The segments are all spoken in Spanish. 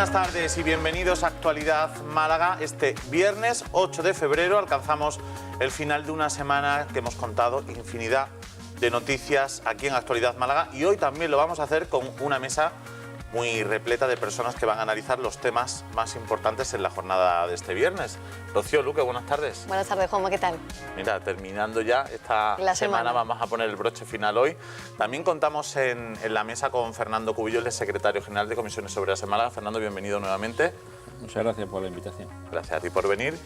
buenas tardes y bienvenidos a Actualidad Málaga. Este viernes 8 de febrero alcanzamos el final de una semana que hemos contado infinidad de noticias aquí en Actualidad Málaga y hoy también lo vamos a hacer con una mesa muy repleta de personas que van a analizar los temas más importantes en la jornada de este viernes. Rocío, Luque, buenas tardes. Buenas tardes, Juanma, ¿qué tal? Mira, terminando ya esta semana, vamos a poner el broche final hoy. También contamos en la mesa con Fernando Cubillo, el secretario general de Comisiones Obreras en Málaga. Fernando, bienvenido nuevamente. Muchas gracias por la invitación. Gracias a ti por venir.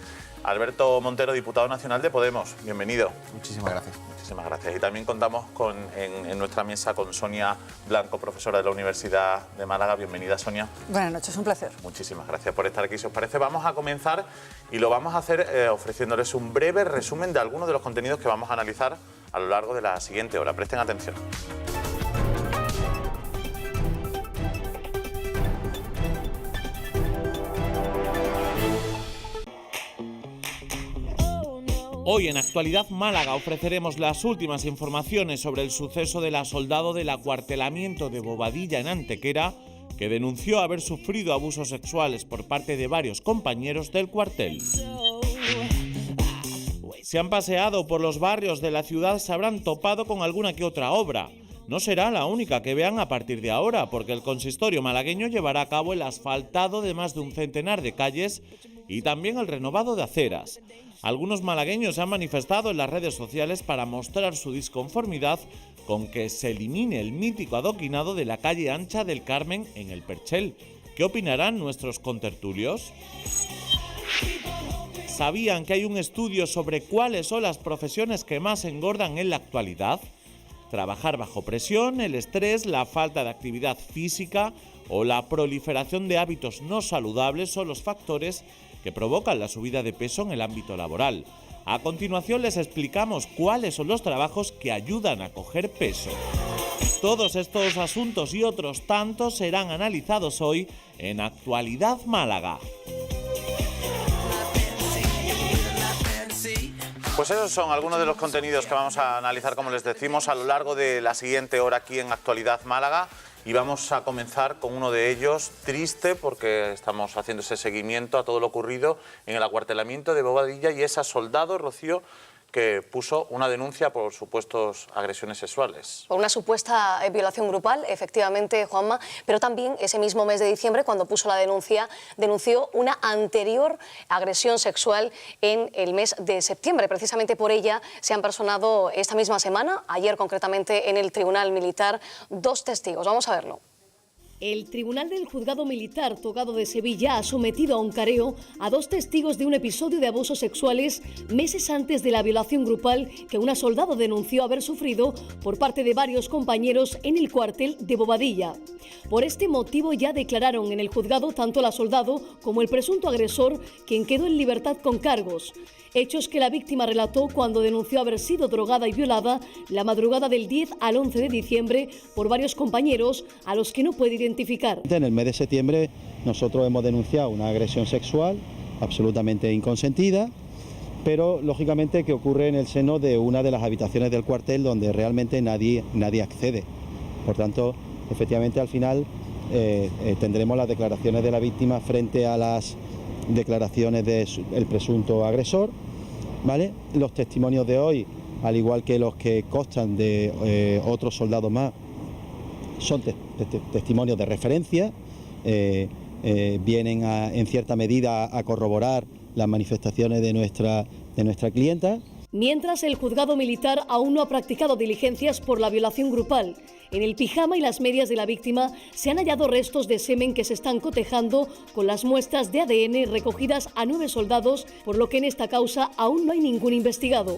Alberto Montero, diputado nacional de Podemos, bienvenido. Muchísimas gracias. Muchísimas gracias. Y también contamos en nuestra mesa con Sonia Blanco, profesora de la Universidad de Málaga. Bienvenida, Sonia. Buenas noches, un placer. Muchísimas gracias por estar aquí. Si os parece, vamos a comenzar y lo vamos a hacer ofreciéndoles un breve resumen de algunos de los contenidos que vamos a analizar a lo largo de la siguiente hora. Presten atención. Hoy en Actualidad Málaga ofreceremos las últimas informaciones sobre el suceso de la soldado del acuartelamiento de Bobadilla en Antequera, que denunció haber sufrido abusos sexuales por parte de varios compañeros del cuartel. Si han paseado por los barrios de la ciudad se habrán topado con alguna que otra obra. No será la única que vean a partir de ahora, porque el consistorio malagueño llevará a cabo el asfaltado de más de un centenar de calles y también el renovado de aceras. Algunos malagueños se han manifestado en las redes sociales para mostrar su disconformidad con que se elimine el mítico adoquinado de la calle ancha del Carmen en el Perchel. ¿Qué opinarán nuestros contertulios? ¿Sabían que hay un estudio sobre cuáles son las profesiones que más engordan en la actualidad? Trabajar bajo presión, el estrés, la falta de actividad física o la proliferación de hábitos no saludables son los factores que provocan la subida de peso en el ámbito laboral. A continuación les explicamos cuáles son los trabajos que ayudan a coger peso. Todos estos asuntos y otros tantos serán analizados hoy en Actualidad Málaga. Pues esos son algunos de los contenidos que vamos a analizar, como les decimos, a lo largo de la siguiente hora aquí en Actualidad Málaga. Y vamos a comenzar con uno de ellos, triste, porque estamos haciendo ese seguimiento a todo lo ocurrido en el acuartelamiento de Bobadilla y esa soldado, Rocío, que puso una denuncia por supuestos agresiones sexuales. Por una supuesta violación grupal, efectivamente, Juanma, pero también ese mismo mes de diciembre, cuando puso la denuncia, denunció una anterior agresión sexual en el mes de septiembre. Precisamente por ella se han personado esta misma semana, ayer concretamente en el Tribunal Militar, dos testigos. Vamos a verlo. El Tribunal del Juzgado Militar Togado de Sevilla ha sometido a un careo a dos testigos de un episodio de abusos sexuales meses antes de la violación grupal que una soldado denunció haber sufrido por parte de varios compañeros en el cuartel de Bobadilla. Por este motivo ya declararon en el juzgado tanto la soldado como el presunto agresor, quien quedó en libertad con cargos. Hechos que la víctima relató cuando denunció haber sido drogada y violada la madrugada del 10 al 11 de diciembre por varios compañeros a los que no puede identificar. En el mes de septiembre nosotros hemos denunciado una agresión sexual absolutamente inconsentida, pero lógicamente que ocurre en el seno de una de las habitaciones del cuartel donde realmente nadie accede. Por tanto, efectivamente al final tendremos las declaraciones de la víctima frente a las declaraciones del presunto agresor, ¿vale? Los testimonios de hoy, al igual que los que constan de otros soldados más, son testimonios de referencia, vienen en cierta medida a corroborar las manifestaciones de nuestra clienta. Mientras, el juzgado militar aún no ha practicado diligencias por la violación grupal. En el pijama y las medias de la víctima se han hallado restos de semen que se están cotejando con las muestras de ADN recogidas a 9 soldados, por lo que en esta causa aún no hay ningún investigado.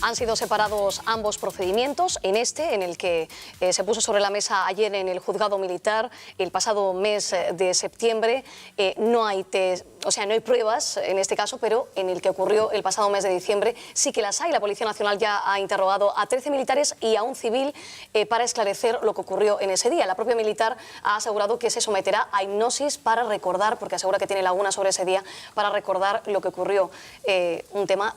Han sido separados ambos procedimientos. En el que se puso sobre la mesa ayer en el juzgado militar, el pasado mes de septiembre, no hay pruebas en este caso, pero en el que ocurrió el pasado mes de diciembre sí que las hay. La Policía Nacional ya ha interrogado a 13 militares y a un civil para esclarecer lo que ocurrió en ese día. La propia militar ha asegurado que se someterá a hipnosis para recordar, porque asegura que tiene lagunas sobre ese día, para recordar lo que ocurrió.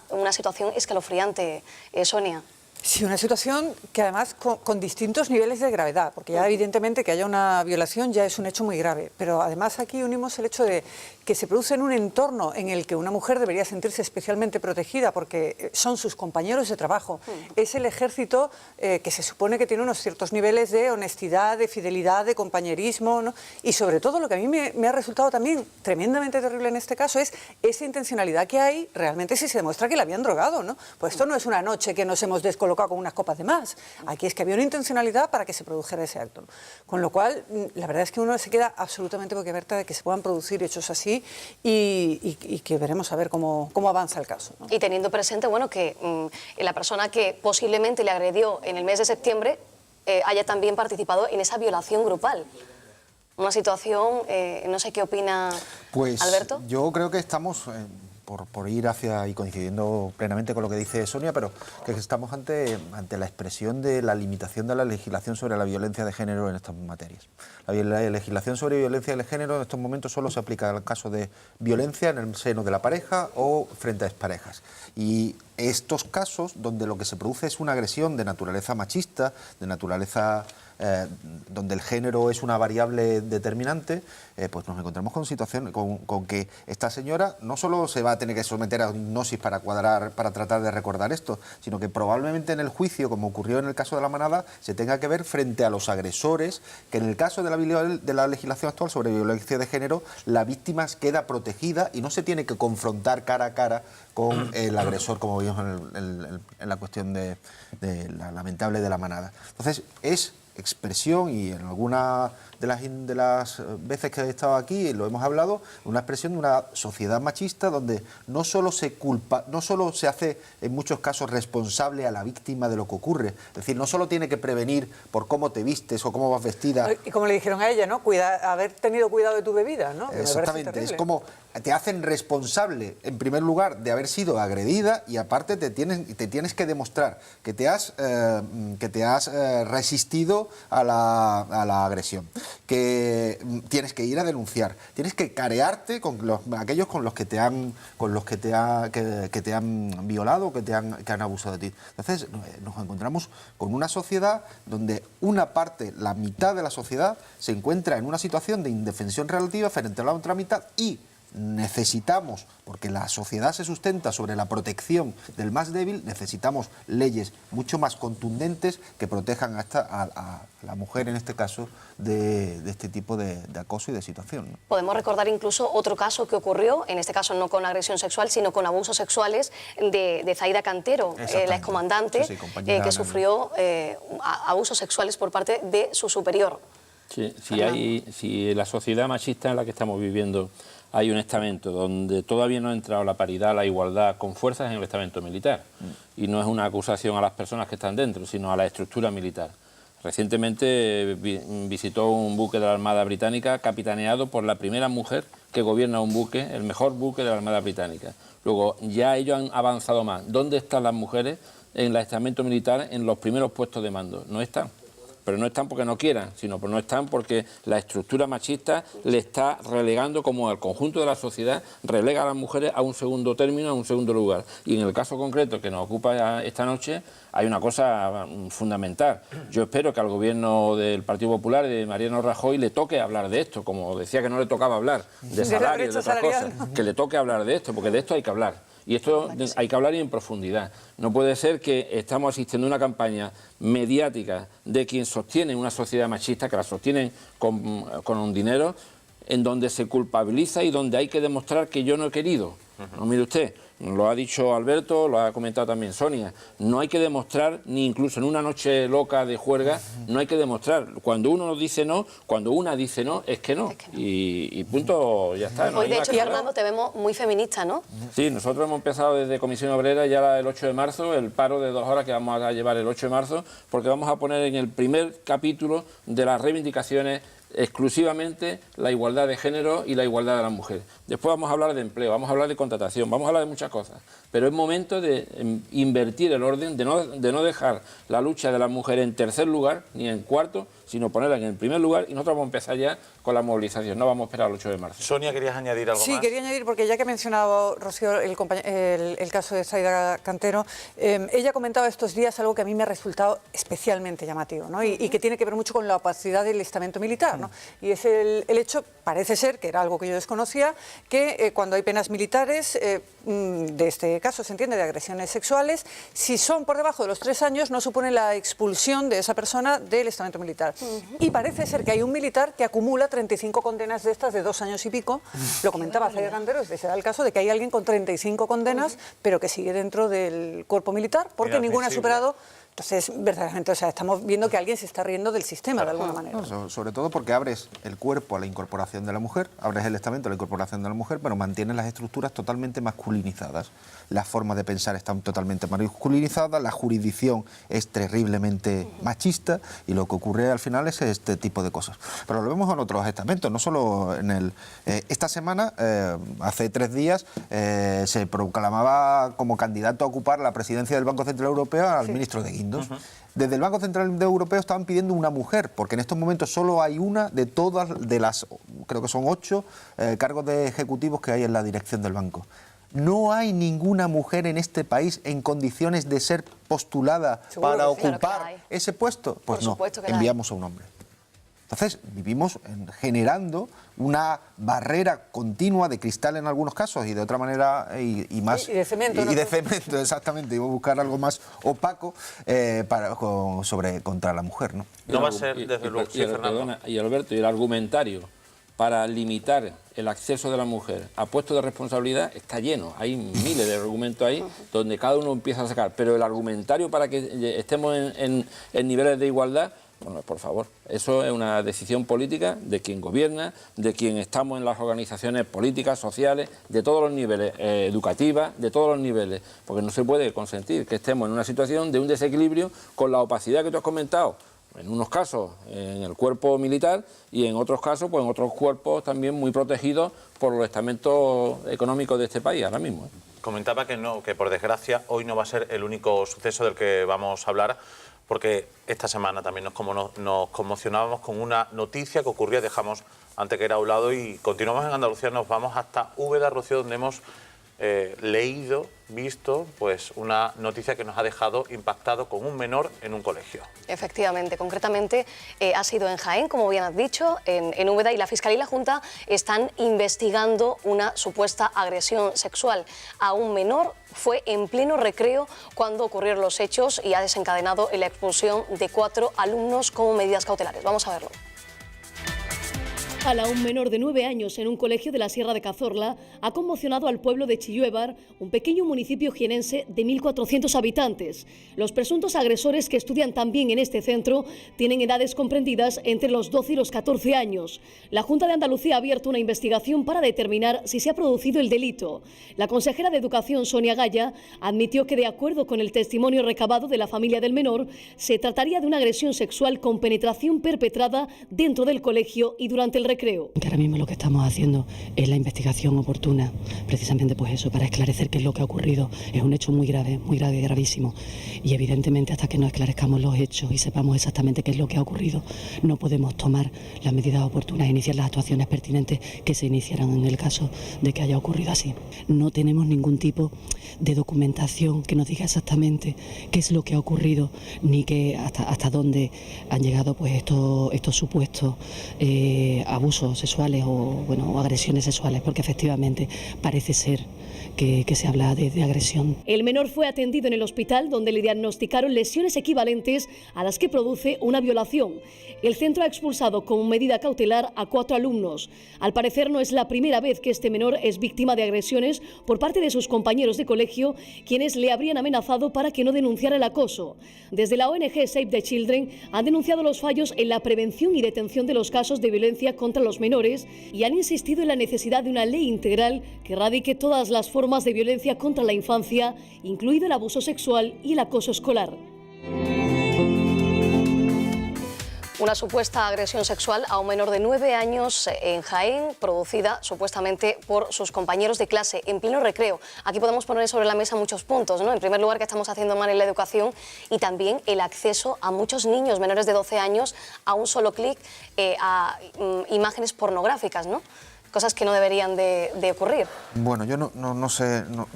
Una situación escalofriante, Sonia. Sí, una situación que además con distintos niveles de gravedad, porque ya evidentemente que haya una violación ya es un hecho muy grave, pero además aquí unimos el hecho de que se produce en un entorno en el que una mujer debería sentirse especialmente protegida porque son sus compañeros de trabajo, es el ejército que se supone que tiene unos ciertos niveles de honestidad, de fidelidad, de compañerismo, ¿no? Y sobre todo lo que a mí me ha resultado también tremendamente terrible en este caso es esa intencionalidad que hay realmente si se demuestra que la habían drogado, ¿no? Pues esto no es una noche que nos hemos descolocado con unas copas de más. Aquí es que había una intencionalidad para que se produjera ese acto, ¿no? Con lo cual, la verdad es que uno se queda absolutamente boquiabierta de que se puedan producir hechos así y que veremos a ver cómo avanza el caso, ¿no? Y teniendo presente, bueno, que la persona que posiblemente le agredió en el mes de septiembre haya también participado en esa violación grupal. Una situación, no sé qué opina Alberto. Pues yo creo que estamos... Por ir hacia y coincidiendo plenamente con lo que dice Sonia, pero que estamos ante la expresión de la limitación de la legislación sobre la violencia de género en estas materias. La legislación sobre violencia de género en estos momentos solo se aplica al caso de violencia en el seno de la pareja o frente a exparejas. Y estos casos donde lo que se produce es una agresión de naturaleza machista, de naturaleza... donde el género es una variable determinante, pues nos encontramos con situación con que esta señora no solo se va a tener que someter a hipnosis para tratar de recordar esto, sino que probablemente en el juicio, como ocurrió en el caso de la manada, se tenga que ver frente a los agresores, que en el caso de la legislación actual sobre violencia de género, la víctima queda protegida y no se tiene que confrontar cara a cara con el agresor, como vimos en la cuestión de la lamentable de la manada. Entonces, es expresión, y en alguna de las veces que he estado aquí lo hemos hablado, una expresión de una sociedad machista donde no solo se hace en muchos casos responsable a la víctima de lo que ocurre, es decir, no solo tiene que prevenir por cómo te vistes o cómo vas vestida. Y como le dijeron a ella, ¿no? Haber tenido cuidado de tu bebida, ¿no? Exactamente, es como te hacen responsable en primer lugar de haber sido agredida y aparte te tienes que demostrar que te has resistido a la agresión, que tienes que ir a denunciar, tienes que carearte con aquellos con los que te han violado, que han abusado de ti. Entonces nos encontramos con una sociedad donde una parte, la mitad de la sociedad, se encuentra en una situación de indefensión relativa frente a la otra mitad y necesitamos, porque la sociedad se sustenta sobre la protección del más débil, necesitamos leyes mucho más contundentes que protejan a la mujer, en este caso, de este tipo de acoso y de situación, ¿no? Podemos recordar incluso otro caso que ocurrió, en este caso no con agresión sexual, sino con abusos sexuales de Zaida Cantero, la excomandante, que sufrió abusos sexuales por parte de su superior. Sí, si en la sociedad machista en la que estamos viviendo hay un estamento donde todavía no ha entrado la paridad, la igualdad con fuerzas en el estamento militar. Y no es una acusación a las personas que están dentro, sino a la estructura militar. Recientemente visitó un buque de la Armada Británica capitaneado por la primera mujer que gobierna un buque, el mejor buque de la Armada Británica. Luego, ya ellos han avanzado más. ¿Dónde están las mujeres en el estamento militar en los primeros puestos de mando? No están. Pero no están porque no quieran, sino no están porque la estructura machista le está relegando, como el conjunto de la sociedad relega a las mujeres a un segundo término, a un segundo lugar. Y en el caso concreto que nos ocupa esta noche, hay una cosa fundamental. Yo espero que al gobierno del Partido Popular y de Mariano Rajoy le toque hablar de esto, como decía que no le tocaba hablar de salarios, de otras cosas, que le toque hablar de esto, porque de esto hay que hablar. Y esto hay que hablar y en profundidad. No puede ser que estamos asistiendo a una campaña mediática de quien sostiene una sociedad machista, que la sostienen con un dinero, en donde se culpabiliza y donde hay que demostrar que yo no he querido. No, mire usted, lo ha dicho Alberto, lo ha comentado también Sonia, no hay que demostrar, ni incluso en una noche loca de juerga, no hay que demostrar. Cuando uno dice no, cuando una dice no, es que no. Y punto, ya está. Hoy, de hecho, Fernando, te vemos muy feminista, ¿no? Sí, nosotros hemos empezado desde Comisión Obrera ya el 8 de marzo, el paro de 2 horas que vamos a llevar el 8 de marzo, porque vamos a poner en el primer capítulo de las reivindicaciones exclusivamente la igualdad de género y la igualdad de la mujer. Después vamos a hablar de empleo, vamos a hablar de contratación, vamos a hablar de muchas cosas, pero es momento de invertir el orden, de no dejar la lucha de las mujeres en tercer lugar ni en cuarto, sino ponerla en el primer lugar, y nosotros vamos a empezar ya con la movilización, no vamos a esperar al 8 de marzo. Sonia, ¿querías añadir algo más? Sí, quería añadir, porque ya que ha mencionado Rocío el caso de Zaida Cantero, ella ha comentado estos días algo que a mí me ha resultado especialmente llamativo, ¿no? Y que tiene que ver mucho con la opacidad del estamento militar, ¿no? Y es el hecho, parece ser, que era algo que yo desconocía, que cuando hay penas militares, de este caso se entiende de agresiones sexuales, si son por debajo de los 3 años no supone la expulsión de esa persona del estamento militar. Y parece ser que hay un militar que acumula 35 condenas de estas de 2 años y pico. Lo comentaba Zaida Cantero, ese era el caso de que hay alguien con 35 condenas, pero que sigue dentro del cuerpo militar porque ninguna ha superado. Entonces, verdaderamente, o sea, estamos viendo que alguien se está riendo del sistema de alguna manera. No, sobre todo porque abres el cuerpo a la incorporación de la mujer, abres el estamento a la incorporación de la mujer, pero mantienes las estructuras totalmente masculinizadas. Las formas de pensar están totalmente masculinizadas, la jurisdicción es terriblemente machista, y lo que ocurre al final es este tipo de cosas. Pero lo vemos en otros estamentos, no solo en el... esta semana, hace 3 días, se proclamaba como candidato a ocupar la presidencia del Banco Central Europeo al ministro de Guindos. Desde el Banco Central Europeo estaban pidiendo una mujer, porque en estos momentos solo hay una de todas, de las, creo que son 8 cargos de ejecutivos que hay en la dirección del banco. No hay ninguna mujer en este país en condiciones de ser postulada para ocupar ese puesto. Pues no, enviamos a un hombre. Entonces, vivimos generando una barrera continua de cristal en algunos casos, y de otra manera y más... Y de cemento. Y de cemento, exactamente. Iba a buscar algo más opaco contra la mujer, ¿no? No va a ser, desde luego, sí, Fernando. Y Alberto, y el argumentario para limitar el acceso de la mujer a puestos de responsabilidad está lleno. Hay miles de argumentos ahí donde cada uno empieza a sacar, pero el argumentario para que estemos en niveles de igualdad, bueno, por favor, eso es una decisión política de quien gobierna, de quien estamos en las organizaciones políticas, sociales, de todos los niveles, educativas, de todos los niveles, porque no se puede consentir que estemos en una situación de un desequilibrio con la opacidad que tú has comentado, en unos casos en el cuerpo militar y en otros casos pues en otros cuerpos también muy protegidos por los estamentos económicos de este país ahora mismo. Comentaba que por desgracia hoy no va a ser el único suceso del que vamos a hablar, porque esta semana también nos conmocionábamos con una noticia que ocurría, dejamos Antequera a un lado y continuamos en Andalucía, nos vamos hasta Úbeda, Rocío, donde hemos visto pues una noticia que nos ha dejado impactado con un menor en un colegio. Efectivamente, concretamente ha sido en Jaén, como bien has dicho, en Úbeda, y la Fiscalía y la Junta están investigando una supuesta agresión sexual a un menor. Fue en pleno recreo cuando ocurrieron los hechos y ha desencadenado la expulsión de 4 alumnos como medidas cautelares. Vamos a verlo. A un menor de 9 años en un colegio de la Sierra de Cazorla ha conmocionado al pueblo de Chilluévar, un pequeño municipio jienense de 1.400 habitantes. Los presuntos agresores, que estudian también en este centro, tienen edades comprendidas entre los 12 y los 14 años. La Junta de Andalucía ha abierto una investigación para determinar si se ha producido el delito. La consejera de Educación, Sonia Gaya, admitió que, de acuerdo con el testimonio recabado de la familia del menor, se trataría de una agresión sexual con penetración perpetrada dentro del colegio y durante el recreo. Que ahora mismo lo que estamos haciendo es la investigación oportuna, precisamente pues eso, para esclarecer qué es lo que ha ocurrido. Es un hecho muy grave, gravísimo, y evidentemente hasta que no esclarezcamos los hechos y sepamos exactamente qué es lo que ha ocurrido, no podemos tomar las medidas oportunas e iniciar las actuaciones pertinentes que se iniciaran en el caso de que haya ocurrido así. No tenemos ningún tipo de documentación que nos diga exactamente qué es lo que ha ocurrido, ni que hasta dónde han llegado pues estos supuestos abusos sexuales o agresiones sexuales, porque efectivamente parece ser que se habla de agresión. El menor fue atendido en el hospital, donde le diagnosticaron lesiones equivalentes a las que produce una violación. El centro ha expulsado como medida cautelar a 4 alumnos. Al parecer no es la primera vez que este menor es víctima de agresiones por parte de sus compañeros de colegio, quienes le habrían amenazado para que no denunciara el acoso. Desde la ONG Save the Children han denunciado los fallos en la prevención y detención de los casos de violencia contra los menores y han insistido en la necesidad de una ley integral que erradique todas las formas de violencia contra la infancia, incluido el abuso sexual y el acoso escolar. Una supuesta agresión sexual a un menor de 9 años en Jaén, producida supuestamente por sus compañeros de clase en pleno recreo. Aquí podemos poner sobre la mesa muchos puntos, ¿no? En primer lugar, que estamos haciendo mal en la educación y también el acceso a muchos niños menores de 12 años a un solo clic a imágenes pornográficas, ¿no? Cosas que no deberían de ocurrir. Bueno, yo no sé, no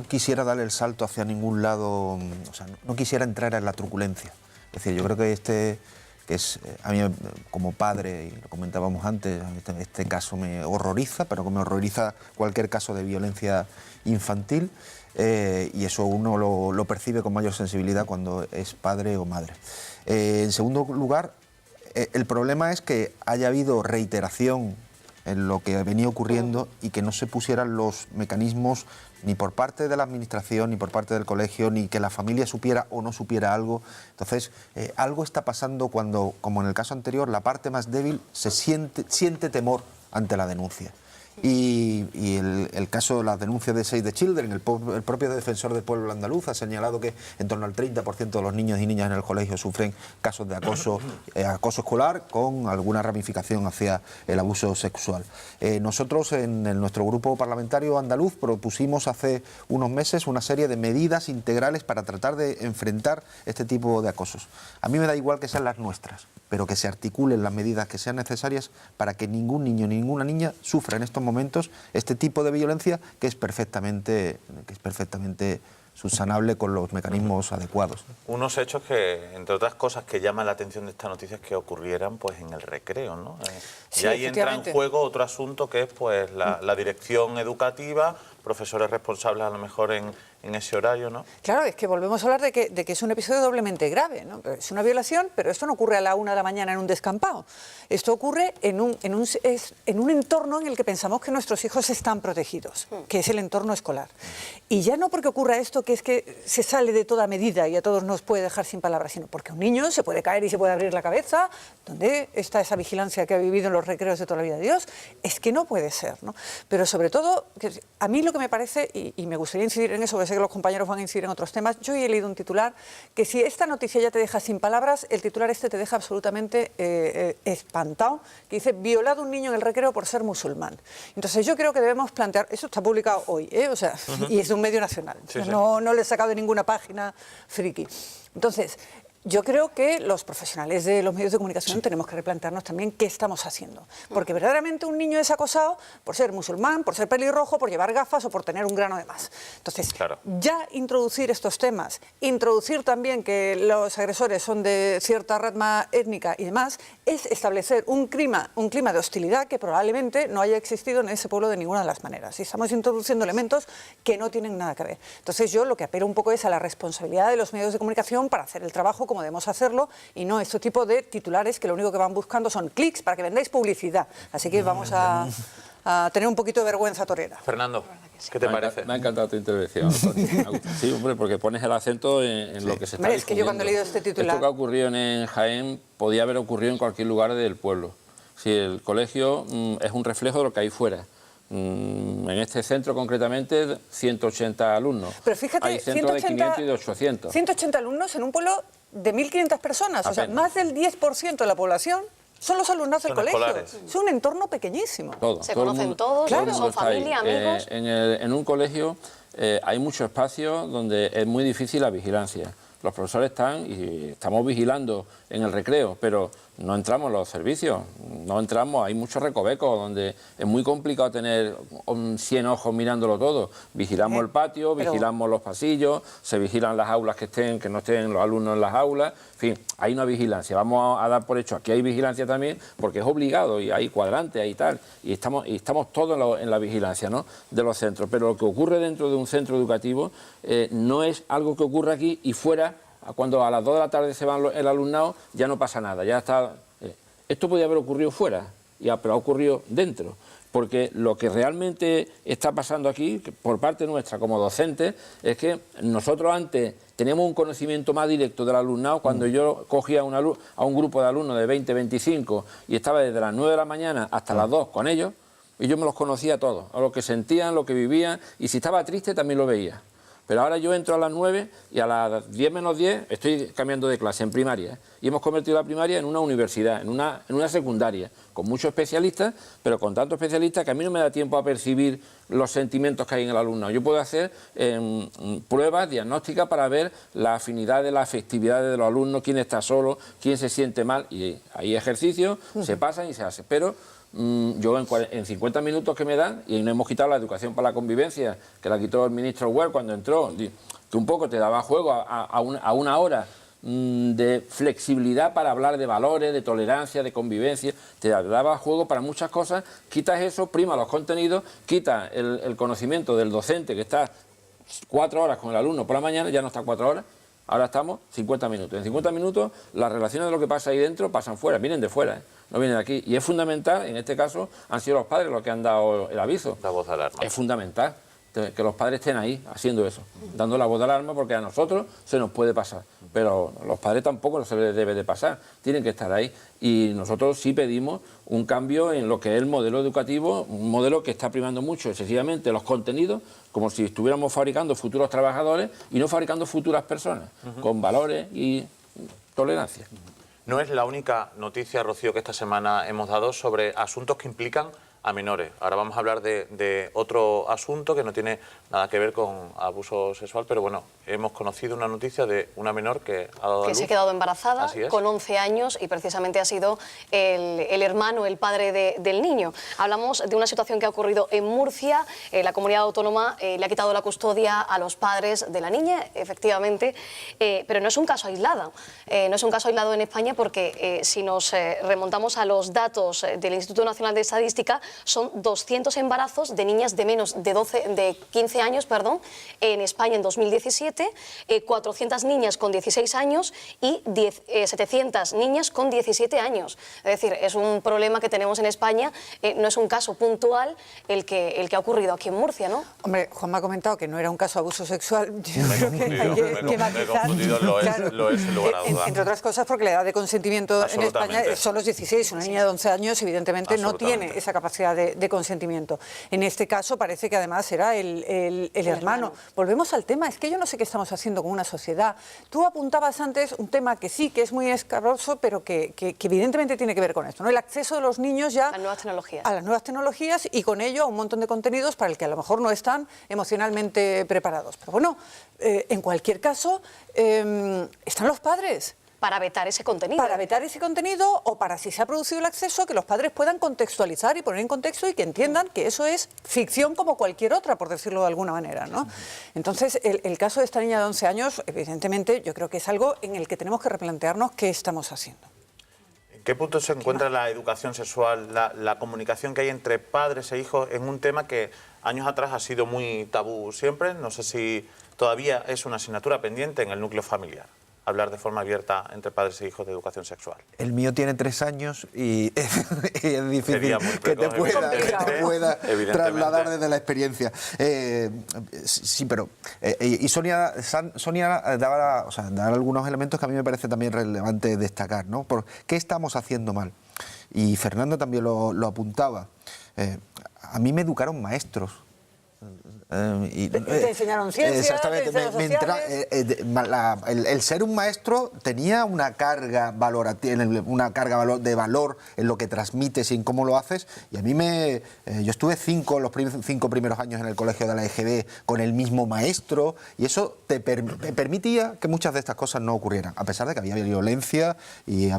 quisiera darle el salto hacia ningún lado, o sea, no quisiera entrar en la truculencia. Es decir, yo creo que a mí como padre, y lo comentábamos antes, este caso me horroriza, pero me horroriza cualquier caso de violencia infantil, y eso uno lo percibe con mayor sensibilidad cuando es padre o madre. En segundo lugar, el problema es que haya habido reiteración en lo que venía ocurriendo y que no se pusieran los mecanismos ni por parte de la administración, ni por parte del colegio, ni que la familia supiera o no supiera algo. Entonces, algo está pasando cuando, como en el caso anterior, la parte más débil siente temor ante la denuncia. Y el caso de las denuncias de Save the Children, el propio defensor del pueblo andaluz ha señalado que en torno al 30% de los niños y niñas en el colegio sufren casos de acoso escolar con alguna ramificación hacia el abuso sexual. Nosotros en nuestro grupo parlamentario andaluz propusimos hace unos meses una serie de medidas integrales para tratar de enfrentar este tipo de acosos. A mí me da igual que sean las nuestras, pero que se articulen las medidas que sean necesarias para que ningún niño ni ninguna niña sufra en estos momentos este tipo de violencia que es perfectamente subsanable con los mecanismos adecuados. Unos hechos que, entre otras cosas, que llaman la atención de esta noticia es que ocurrieran pues en el recreo, ¿no? Sí, y ahí entra en juego otro asunto que es pues la dirección educativa, profesores responsables a lo mejor en ese horario, ¿no? Claro, es que volvemos a hablar de que es un episodio doblemente grave, ¿no? Es una violación, pero esto no ocurre a la 1 de la mañana en un descampado. Esto ocurre en un entorno en el que pensamos que nuestros hijos están protegidos, que es el entorno escolar. Y ya no porque ocurra esto, que es que se sale de toda medida y a todos nos puede dejar sin palabras, sino porque un niño se puede caer y se puede abrir la cabeza. ¿Dónde está esa vigilancia que ha vivido en los recreos de toda la vida de Dios? Es que no puede ser, ¿no? Pero sobre todo, a mí lo que me parece, y me gustaría incidir en eso, porque sé que los compañeros van a incidir en otros temas, yo he leído un titular que si esta noticia ya te deja sin palabras, el titular este te deja absolutamente espantado, que dice: violado un niño en el recreo por ser musulmán. Entonces yo creo que debemos plantear, eso está publicado hoy, o sea, y es de un medio nacional, Sí, sí. No lo he sacado de ninguna página friki. Entonces, yo creo que los profesionales de los medios de comunicación tenemos que replantearnos también qué estamos haciendo. Porque verdaderamente un niño es acosado por ser musulmán, por ser pelirrojo, por llevar gafas o por tener un grano de más. Entonces, Claro. ya introducir estos temas, introducir también que los agresores son de cierta rama étnica y demás, es establecer un clima de hostilidad que probablemente no haya existido en ese pueblo de ninguna de las maneras. Y estamos introduciendo elementos que no tienen nada que ver. Entonces yo lo que apelo un poco es a la responsabilidad de los medios de comunicación para hacer el trabajo como debemos hacerlo y no este tipo de titulares que lo único que van buscando son clics para que vendáis publicidad. Así que vamos a tener un poquito de vergüenza torera. Fernando, ¿qué te parece? Me ha encantado tu intervención, Antonio. Sí, hombre, porque pones el acento en lo que se está Hombre, es que yo cuando he leído difundiendo. este titular... Esto que ha ocurrido en Jaén podía haber ocurrido en cualquier lugar del pueblo. Si el colegio es un reflejo de lo que hay fuera. En este centro concretamente 180 alumnos. Pero fíjate, hay centros de 500 y de 800. 180 alumnos en un pueblo de 1.500 personas, o sea, Apenas. más del 10% de la población son los alumnos del Son colegio. escolares. Es un entorno pequeñísimo. Se todo el conocen mundo- todos, todo el son mundo está ahí. familia, amigos. En un colegio hay mucho espacio donde es muy difícil la vigilancia. Los profesores están y estamos vigilando en el recreo, pero no entramos en los servicios, no entramos, hay muchos recovecos donde es muy complicado tener 100 ojos mirándolo todo. Vigilamos el patio, pero- vigilamos los pasillos, se vigilan las aulas que no estén los alumnos en las aulas, en fin, hay una vigilancia. Vamos a dar por hecho, aquí hay vigilancia también, porque es obligado y hay cuadrantes, hay tal, y estamos todos en la vigilancia, ¿no?, de los centros. Pero lo que ocurre dentro de un centro educativo no es algo que ocurre aquí y fuera. Cuando a las 2 de la tarde se va el alumnado, ya no pasa nada, ya está. Esto podía haber ocurrido fuera, pero ha ocurrido dentro. Porque lo que realmente está pasando aquí, por parte nuestra como docentes, es que nosotros antes teníamos un conocimiento más directo del alumnado. Cuando yo cogía a un grupo de alumnos de 20, 25 y estaba desde las 9 de la mañana hasta las 2 con ellos, y yo me los conocía a todos, a lo que sentían, lo que vivían, y si estaba triste también lo veía. Pero ahora yo entro a las 9 y a las 10 menos 10 estoy cambiando de clase en primaria, ¿eh? Y hemos convertido la primaria en una universidad, en una secundaria, con muchos especialistas, pero con tantos especialistas que a mí no me da tiempo a percibir los sentimientos que hay en el alumno. Yo puedo hacer pruebas diagnósticas para ver la afinidad de la afectividad de los alumnos, quién está solo, quién se siente mal, y hay ejercicios, se pasan y se hacen. Pero yo en 50 minutos que me dan, y no hemos quitado la educación para la convivencia, que la quitó el ministro Wert cuando entró, que un poco te daba juego a una hora de flexibilidad para hablar de valores, de tolerancia, de convivencia, te daba juego para muchas cosas. Quitas eso, prima los contenidos, quita el conocimiento del docente que está 4 horas con el alumno por la mañana, ya no está 4 horas, ahora estamos 50 minutos. En 50 minutos las relaciones de lo que pasa ahí dentro pasan fuera, vienen de fuera, no vienen de aquí. Y es fundamental, en este caso han sido los padres los que han dado el aviso. La voz de alarma. Es fundamental que los padres estén ahí haciendo eso, dando la voz de alarma, porque a nosotros se nos puede pasar, pero a los padres tampoco se les debe de pasar, tienen que estar ahí. Y nosotros sí pedimos un cambio en lo que es el modelo educativo, un modelo que está primando mucho excesivamente los contenidos, como si estuviéramos fabricando futuros trabajadores y no fabricando futuras personas, con valores y tolerancia. No es la única noticia, Rocío, que esta semana hemos dado sobre asuntos que implican a menores. Ahora vamos a hablar de otro asunto que no tiene nada que ver con abuso sexual, pero bueno, hemos conocido una noticia de una menor que ha dado a que luz. se ha quedado embarazada con 11 años y precisamente ha sido el hermano, el padre del niño. Hablamos de una situación que ha ocurrido en Murcia. La comunidad autónoma le ha quitado la custodia a los padres de la niña, efectivamente, pero no es un caso aislado. No es un caso aislado en España porque si nos remontamos a los datos del Instituto Nacional de Estadística, son 200 embarazos de niñas de menos de 15 años, en España en 2017, 400 niñas con 16 años y 700 niñas con 17 años. Es decir, es un problema que tenemos en España, no es un caso puntual el que ha ocurrido aquí en Murcia, ¿no? Hombre, Juan me ha comentado que no era un caso de abuso sexual. Yo creo que hay que me he confundido, lo es, sin lugar a duda. Entre otras cosas porque la edad de consentimiento en España son los 16. Una niña de 11 años evidentemente no tiene esa capacidad de consentimiento. En este caso parece que además era el hermano. Volvemos al tema, es que yo no sé qué estamos haciendo con una sociedad. Tú apuntabas antes un tema que sí, que es muy escabroso, pero que evidentemente tiene que ver con esto, ¿no? El acceso de los niños ya a las nuevas tecnologías y con ello a un montón de contenidos para el que a lo mejor no están emocionalmente preparados. Pero bueno, en cualquier caso, están los padres. Para vetar ese contenido. Para vetar ese contenido o para, si se ha producido el acceso, que los padres puedan contextualizar y poner en contexto y que entiendan que eso es ficción como cualquier otra, por decirlo de alguna manera, ¿no? Entonces, el caso de esta niña de 11 años, evidentemente, yo creo que es algo en el que tenemos que replantearnos qué estamos haciendo. ¿En qué punto se encuentra la educación sexual, la comunicación que hay entre padres e hijos en un tema que años atrás ha sido muy tabú siempre? No sé si todavía es una asignatura pendiente en el núcleo familiar, hablar de forma abierta entre padres e hijos de educación sexual. El mío tiene 3 años y es difícil que te pueda trasladar desde la experiencia. Sí, pero... y Sonia daba algunos elementos que a mí me parece también relevante destacar, ¿no? ¿Por qué estamos haciendo mal? Y Fernando también lo apuntaba. A mí me educaron maestros. Te enseñaron ciencias, exactamente. El ser un maestro tenía una carga de valor en lo que transmites y en cómo lo haces. Y a mí yo estuve los 5 primeros años en el colegio de la EGB con el mismo maestro y eso te permitía que muchas de estas cosas no ocurrieran, a pesar de que había violencia y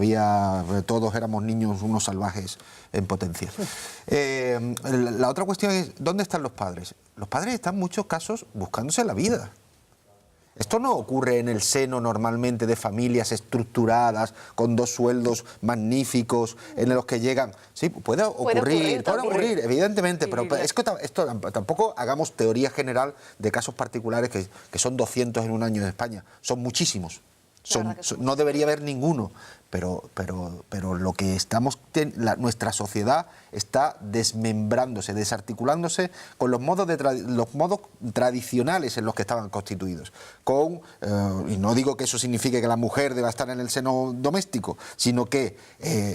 todos éramos niños, unos salvajes en potencia. La otra cuestión es, ¿dónde están los padres? Los padres están en muchos casos buscándose la vida. Esto no ocurre en el seno normalmente de familias estructuradas, con 2 sueldos magníficos, en los que llegan... Sí, puede ocurrir, evidentemente, pero es que esto tampoco hagamos teoría general de casos particulares que son 200 en un año en España. Son muchísimos. No debería haber ninguno, pero lo que nuestra sociedad está desmembrándose, desarticulándose con los modos tradicionales en los que estaban constituidos. Y no digo que eso signifique que la mujer deba estar en el seno doméstico, sino que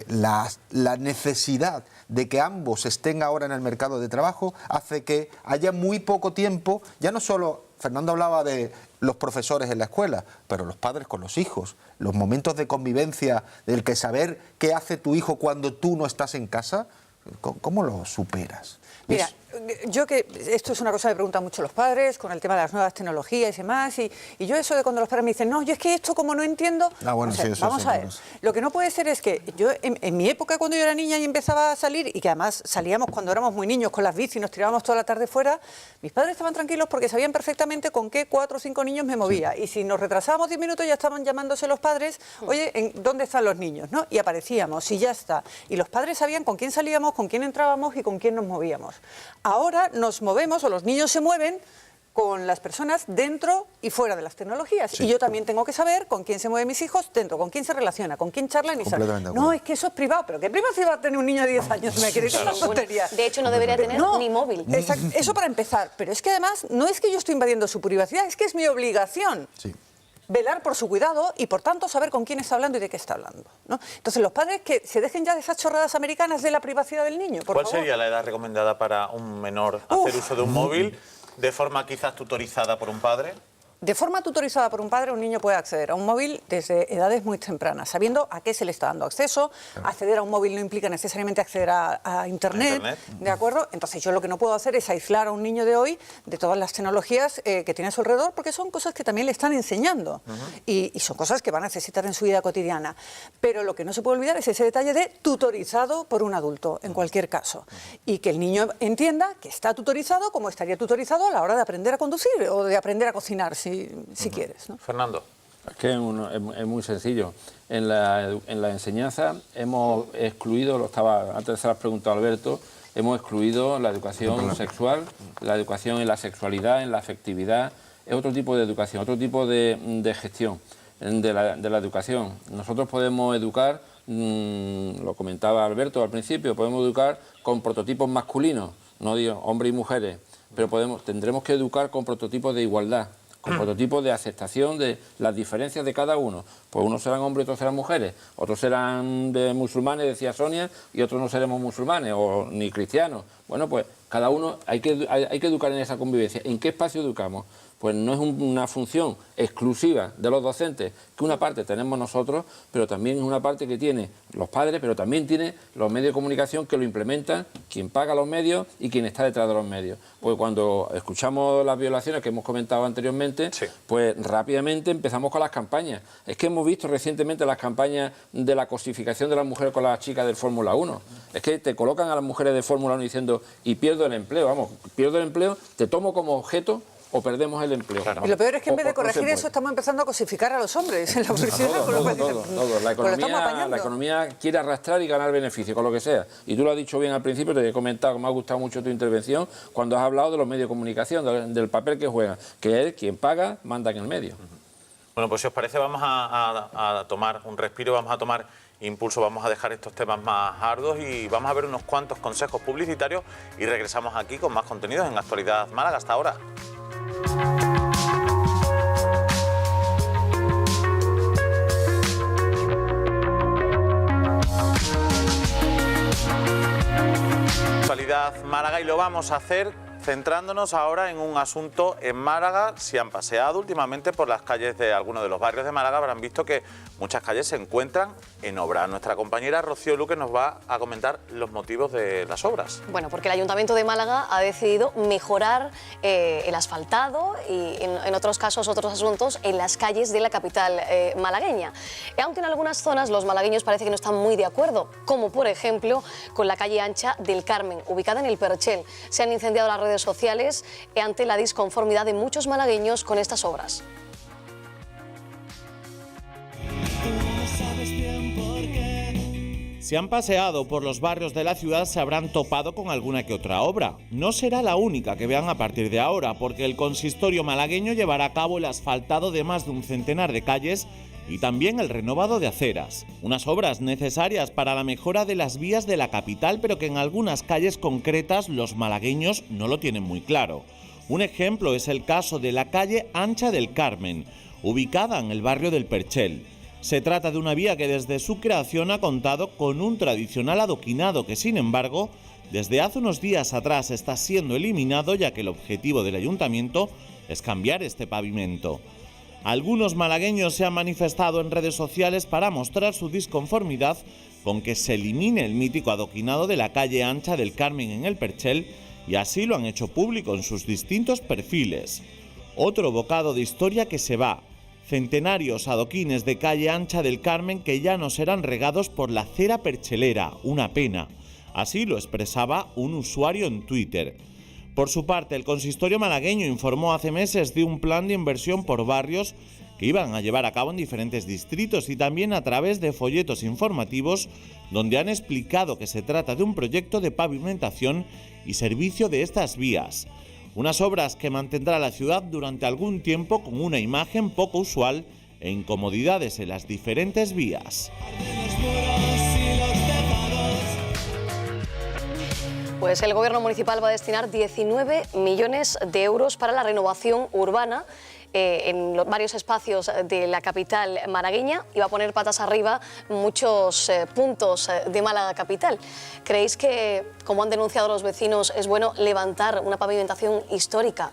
la necesidad de que ambos estén ahora en el mercado de trabajo hace que haya muy poco tiempo, ya no solo, Fernando hablaba de los profesores en la escuela, pero los padres con los hijos, los momentos de convivencia, del que saber qué hace tu hijo cuando tú no estás en casa, ¿cómo lo superas? Mira, yo que esto es una cosa que me preguntan mucho los padres con el tema de las nuevas tecnologías y demás, y yo eso de cuando los padres me dicen, no, yo es que esto como no entiendo, bueno, sí, vamos a ver, lo que no puede ser es que yo en mi época cuando yo era niña y empezaba a salir, y que además salíamos cuando éramos muy niños con las bicis y nos tirábamos toda la tarde fuera, mis padres estaban tranquilos porque sabían perfectamente con qué 4 o 5 niños me movía, y si nos retrasábamos 10 minutos ya estaban llamándose los padres, oye, ¿dónde están los niños? ¿No? Y aparecíamos, y ya está, y los padres sabían con quién salíamos, con quién entrábamos y con quién nos movíamos. Ahora nos movemos, o los niños se mueven, con las personas dentro y fuera de las tecnologías. Sí. Y yo también tengo que saber con quién se mueven mis hijos dentro, con quién se relaciona, con quién charlan y salen. No, es que eso es privado. ¿Pero qué privacidad va a tener un niño de 10 años? ¿Me quieres decir tontería? De hecho, no debería tener ni móvil. Exacto, eso para empezar. Pero es que además, no es que yo estoy invadiendo su privacidad, es que es mi obligación. Sí. Velar por su cuidado y, por tanto, saber con quién está hablando y de qué está hablando, ¿no? Entonces, los padres que se dejen ya de esas chorradas americanas de la privacidad del niño, por favor. ¿Cuál sería la edad recomendada para un menor hacer uso de un móvil de forma quizás tutorizada por un padre? De forma tutorizada por un padre, un niño puede acceder a un móvil desde edades muy tempranas, sabiendo a qué se le está dando acceso. Claro. Acceder a un móvil no implica necesariamente acceder a Internet, ¿de acuerdo? Entonces yo lo que no puedo hacer es aislar a un niño de hoy de todas las tecnologías que tiene a su alrededor, porque son cosas que también le están enseñando y son cosas que va a necesitar en su vida cotidiana. Pero lo que no se puede olvidar es ese detalle de tutorizado por un adulto, en cualquier caso. Y que el niño entienda que está tutorizado como estaría tutorizado a la hora de aprender a conducir o de aprender a cocinar, si quieres, ¿no? Fernando. Es que es muy sencillo. En la enseñanza hemos excluido, antes de hacer las preguntas a Alberto, hemos excluido la educación sexual, la educación en la sexualidad, en la afectividad. Es otro tipo de educación, otro tipo de gestión de la educación. Nosotros podemos educar, lo comentaba Alberto al principio, podemos educar con prototipos masculinos, no digo hombres y mujeres, pero tendremos que educar con prototipos de igualdad, con prototipos de aceptación de las diferencias de cada uno. Pues unos serán hombres y otros serán mujeres, otros serán de musulmanes, decía Sonia, y otros no seremos musulmanes o ni cristianos. Bueno, pues cada uno hay que educar en esa convivencia. ¿En qué espacio educamos? Pues no es una función exclusiva de los docentes, que una parte tenemos nosotros, pero también es una parte que tiene los padres, pero también tiene los medios de comunicación que lo implementan, quien paga los medios y quien está detrás de los medios. Pues cuando escuchamos las violaciones que hemos comentado anteriormente, pues rápidamente empezamos con las campañas. Es que hemos visto recientemente las campañas de la cosificación de las mujeres con las chicas del Fórmula 1. Es que te colocan a las mujeres de Fórmula 1 diciendo, y pierdo el empleo, vamos, pierdo el empleo, te tomo como objeto o perdemos el empleo. Claro. Y lo peor es que en vez de corregir eso estamos empezando a cosificar a los hombres en la universidad. Todo. La economía quiere arrastrar y ganar beneficios, con lo que sea. Y tú lo has dicho bien al principio, te he comentado que me ha gustado mucho tu intervención, cuando has hablado de los medios de comunicación, del papel que juegan, que es quien paga, manda en el medio. Bueno, pues si os parece vamos a tomar un respiro, vamos a tomar impulso, vamos a dejar estos temas más arduos y vamos a ver unos cuantos consejos publicitarios y regresamos aquí con más contenidos en Actualidad Málaga. Hasta ahora. Actualidad Málaga, y lo vamos a hacer centrándonos ahora en un asunto en Málaga. Si han paseado últimamente por las calles de algunos de los barrios de Málaga, habrán visto que muchas calles se encuentran en obra. Nuestra compañera Rocío Luque nos va a comentar los motivos de las obras. Bueno, porque el Ayuntamiento de Málaga ha decidido mejorar el asfaltado y en otros casos, otros asuntos, en las calles de la capital malagueña. Aunque en algunas zonas los malagueños parece que no están muy de acuerdo, como por ejemplo con la calle ancha del Carmen, ubicada en el Perchel. Se han incendiado las redes sociales ante la disconformidad de muchos malagueños con estas obras. Si han paseado por los barrios de la ciudad se habrán topado con alguna que otra obra. No será la única que vean a partir de ahora, porque el consistorio malagueño llevará a cabo el asfaltado de más de un centenar de calles y también el renovado de aceras. Unas obras necesarias para la mejora de las vías de la capital, pero que en algunas calles concretas los malagueños no lo tienen muy claro. Un ejemplo es el caso de la calle Ancha del Carmen, ubicada en el barrio del Perchel. Se trata de una vía que desde su creación ha contado con un tradicional adoquinado que, sin embargo, desde hace unos días atrás está siendo eliminado, ya que el objetivo del ayuntamiento es cambiar este pavimento. Algunos malagueños se han manifestado en redes sociales para mostrar su disconformidad con que se elimine el mítico adoquinado de la calle Ancha del Carmen en el Perchel, y así lo han hecho público en sus distintos perfiles. Otro bocado de historia que se va. Centenarios adoquines de calle Ancha del Carmen que ya no serán regados por la cera perchelera, una pena. Así lo expresaba un usuario en Twitter. Por su parte, el consistorio malagueño informó hace meses de un plan de inversión por barrios que iban a llevar a cabo en diferentes distritos y también a través de folletos informativos donde han explicado que se trata de un proyecto de pavimentación y servicio de estas vías. Unas obras que mantendrá la ciudad durante algún tiempo con una imagen poco usual e incomodidades en las diferentes vías. Pues el Gobierno municipal va a destinar 19 millones de euros para la renovación urbana en varios espacios de la capital malagueña y va a poner patas arriba muchos puntos de Málaga capital. ¿Creéis que, como han denunciado los vecinos, es bueno levantar una pavimentación histórica?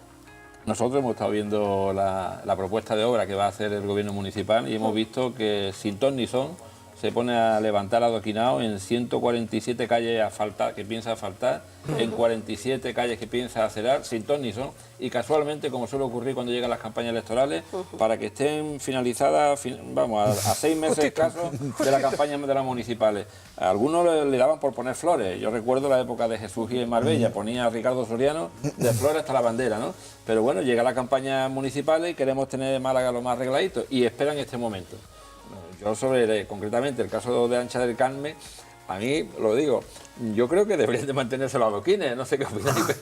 Nosotros hemos estado viendo la propuesta de obra que va a hacer el Gobierno municipal y hemos visto que sin ton ni son se pone a levantar adoquinado en 147 calles asfaltadas que piensa asfaltar, en 47 calles que piensa acerar, sin ton ni son, y casualmente, como suele ocurrir cuando llegan las campañas electorales, para que estén finalizadas, a 6 meses escasos de la campaña de las municipales. A algunos le daban por poner flores. Yo recuerdo la época de Jesús Gil en Marbella, ponía a Ricardo Soriano de flores hasta la bandera, ¿no? Pero bueno, llega la campaña municipal y queremos tener Málaga lo más arregladito, y esperan este momento. Yo sobre concretamente el caso de Ancha del Carmen, a mí, lo digo, yo creo que deberían de mantenerse los adoquines, no sé qué opináis,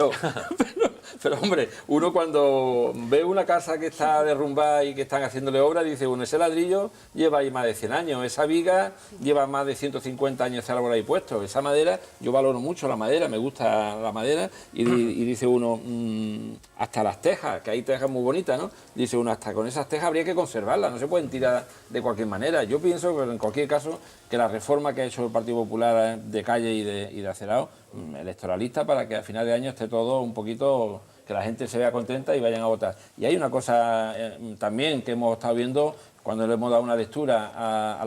pero hombre, uno cuando ve una casa que está derrumbada y que están haciéndole obra, dice, bueno, ese ladrillo lleva ahí más de 100 años, esa viga lleva más de 150 años ese árbol ahí puesto, esa madera, yo valoro mucho la madera, me gusta la madera, y dice uno, hasta las tejas, que hay tejas muy bonitas, ¿no? Dice uno, hasta con esas tejas habría que conservarlas, no se pueden tirar de cualquier manera. Yo pienso que en cualquier caso, que la reforma que ha hecho el Partido Popular de calle y de acerado, electoralista, para que a final de año esté todo un poquito, que la gente se vea contenta y vayan a votar. Y hay una cosa también que hemos estado viendo cuando le hemos dado una lectura a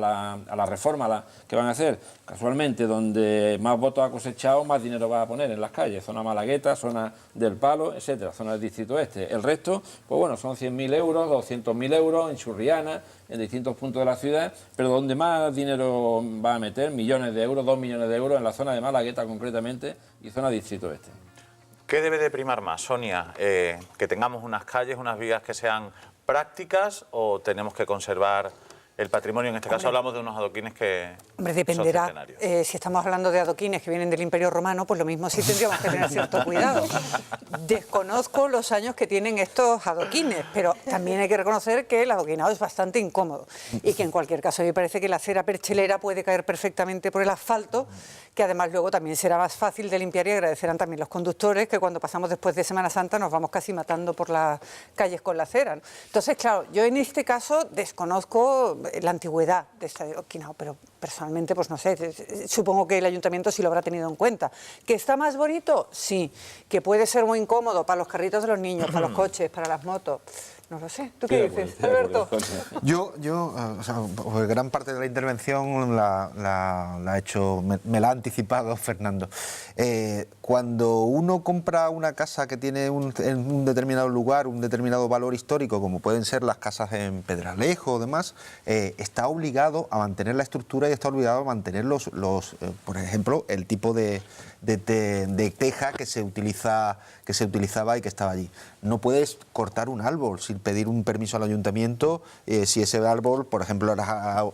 la reforma que van a hacer, casualmente, donde más votos ha cosechado, más dinero va a poner en las calles, zona Malagueta, zona del Palo, etcétera, zona del Distrito Este. El resto, pues bueno, son 100.000 euros, 200.000 euros en Churriana, en distintos puntos de la ciudad, pero donde más dinero va a meter, millones de euros, 2 millones de euros, en la zona de Malagueta concretamente y zona Distrito Este. ¿Qué debe de primar más, Sonia? ¿Que tengamos unas calles, unas vías que sean prácticas o tenemos que conservar el patrimonio? En este caso hablamos de unos adoquines que dependerá. son centenarios. Si estamos hablando de adoquines que vienen del Imperio Romano, pues lo mismo sí tendríamos que tener cierto cuidado. Desconozco los años que tienen estos adoquines, pero también hay que reconocer que el adoquinado es bastante incómodo y que en cualquier caso me parece que la cera perchelera puede caer perfectamente por el asfalto, que además luego también será más fácil de limpiar, y agradecerán también los conductores que cuando pasamos después de Semana Santa nos vamos casi matando por las calles con la cera, ¿no? Entonces, claro, yo en este caso desconozco la antigüedad de este adoquinado, pero personalmente, pues no sé, supongo que el ayuntamiento sí lo habrá tenido en cuenta. ¿Que está más bonito? Sí. ¿Que puede ser muy incómodo para los carritos de los niños, para los coches, para las motos? No lo sé. ¿Tú qué dices, Alberto? Yo o sea, pues gran parte de la intervención la ha hecho, me la ha anticipado Fernando. Cuando uno compra una casa que tiene en un determinado lugar, un determinado valor histórico, como pueden ser las casas en Pedralejo o demás, está obligado a mantener la estructura y está obligado a mantener por ejemplo, el tipo de teja que se utilizaba y que estaba allí. No puedes cortar un árbol sin pedir un permiso al ayuntamiento si ese árbol, por ejemplo, las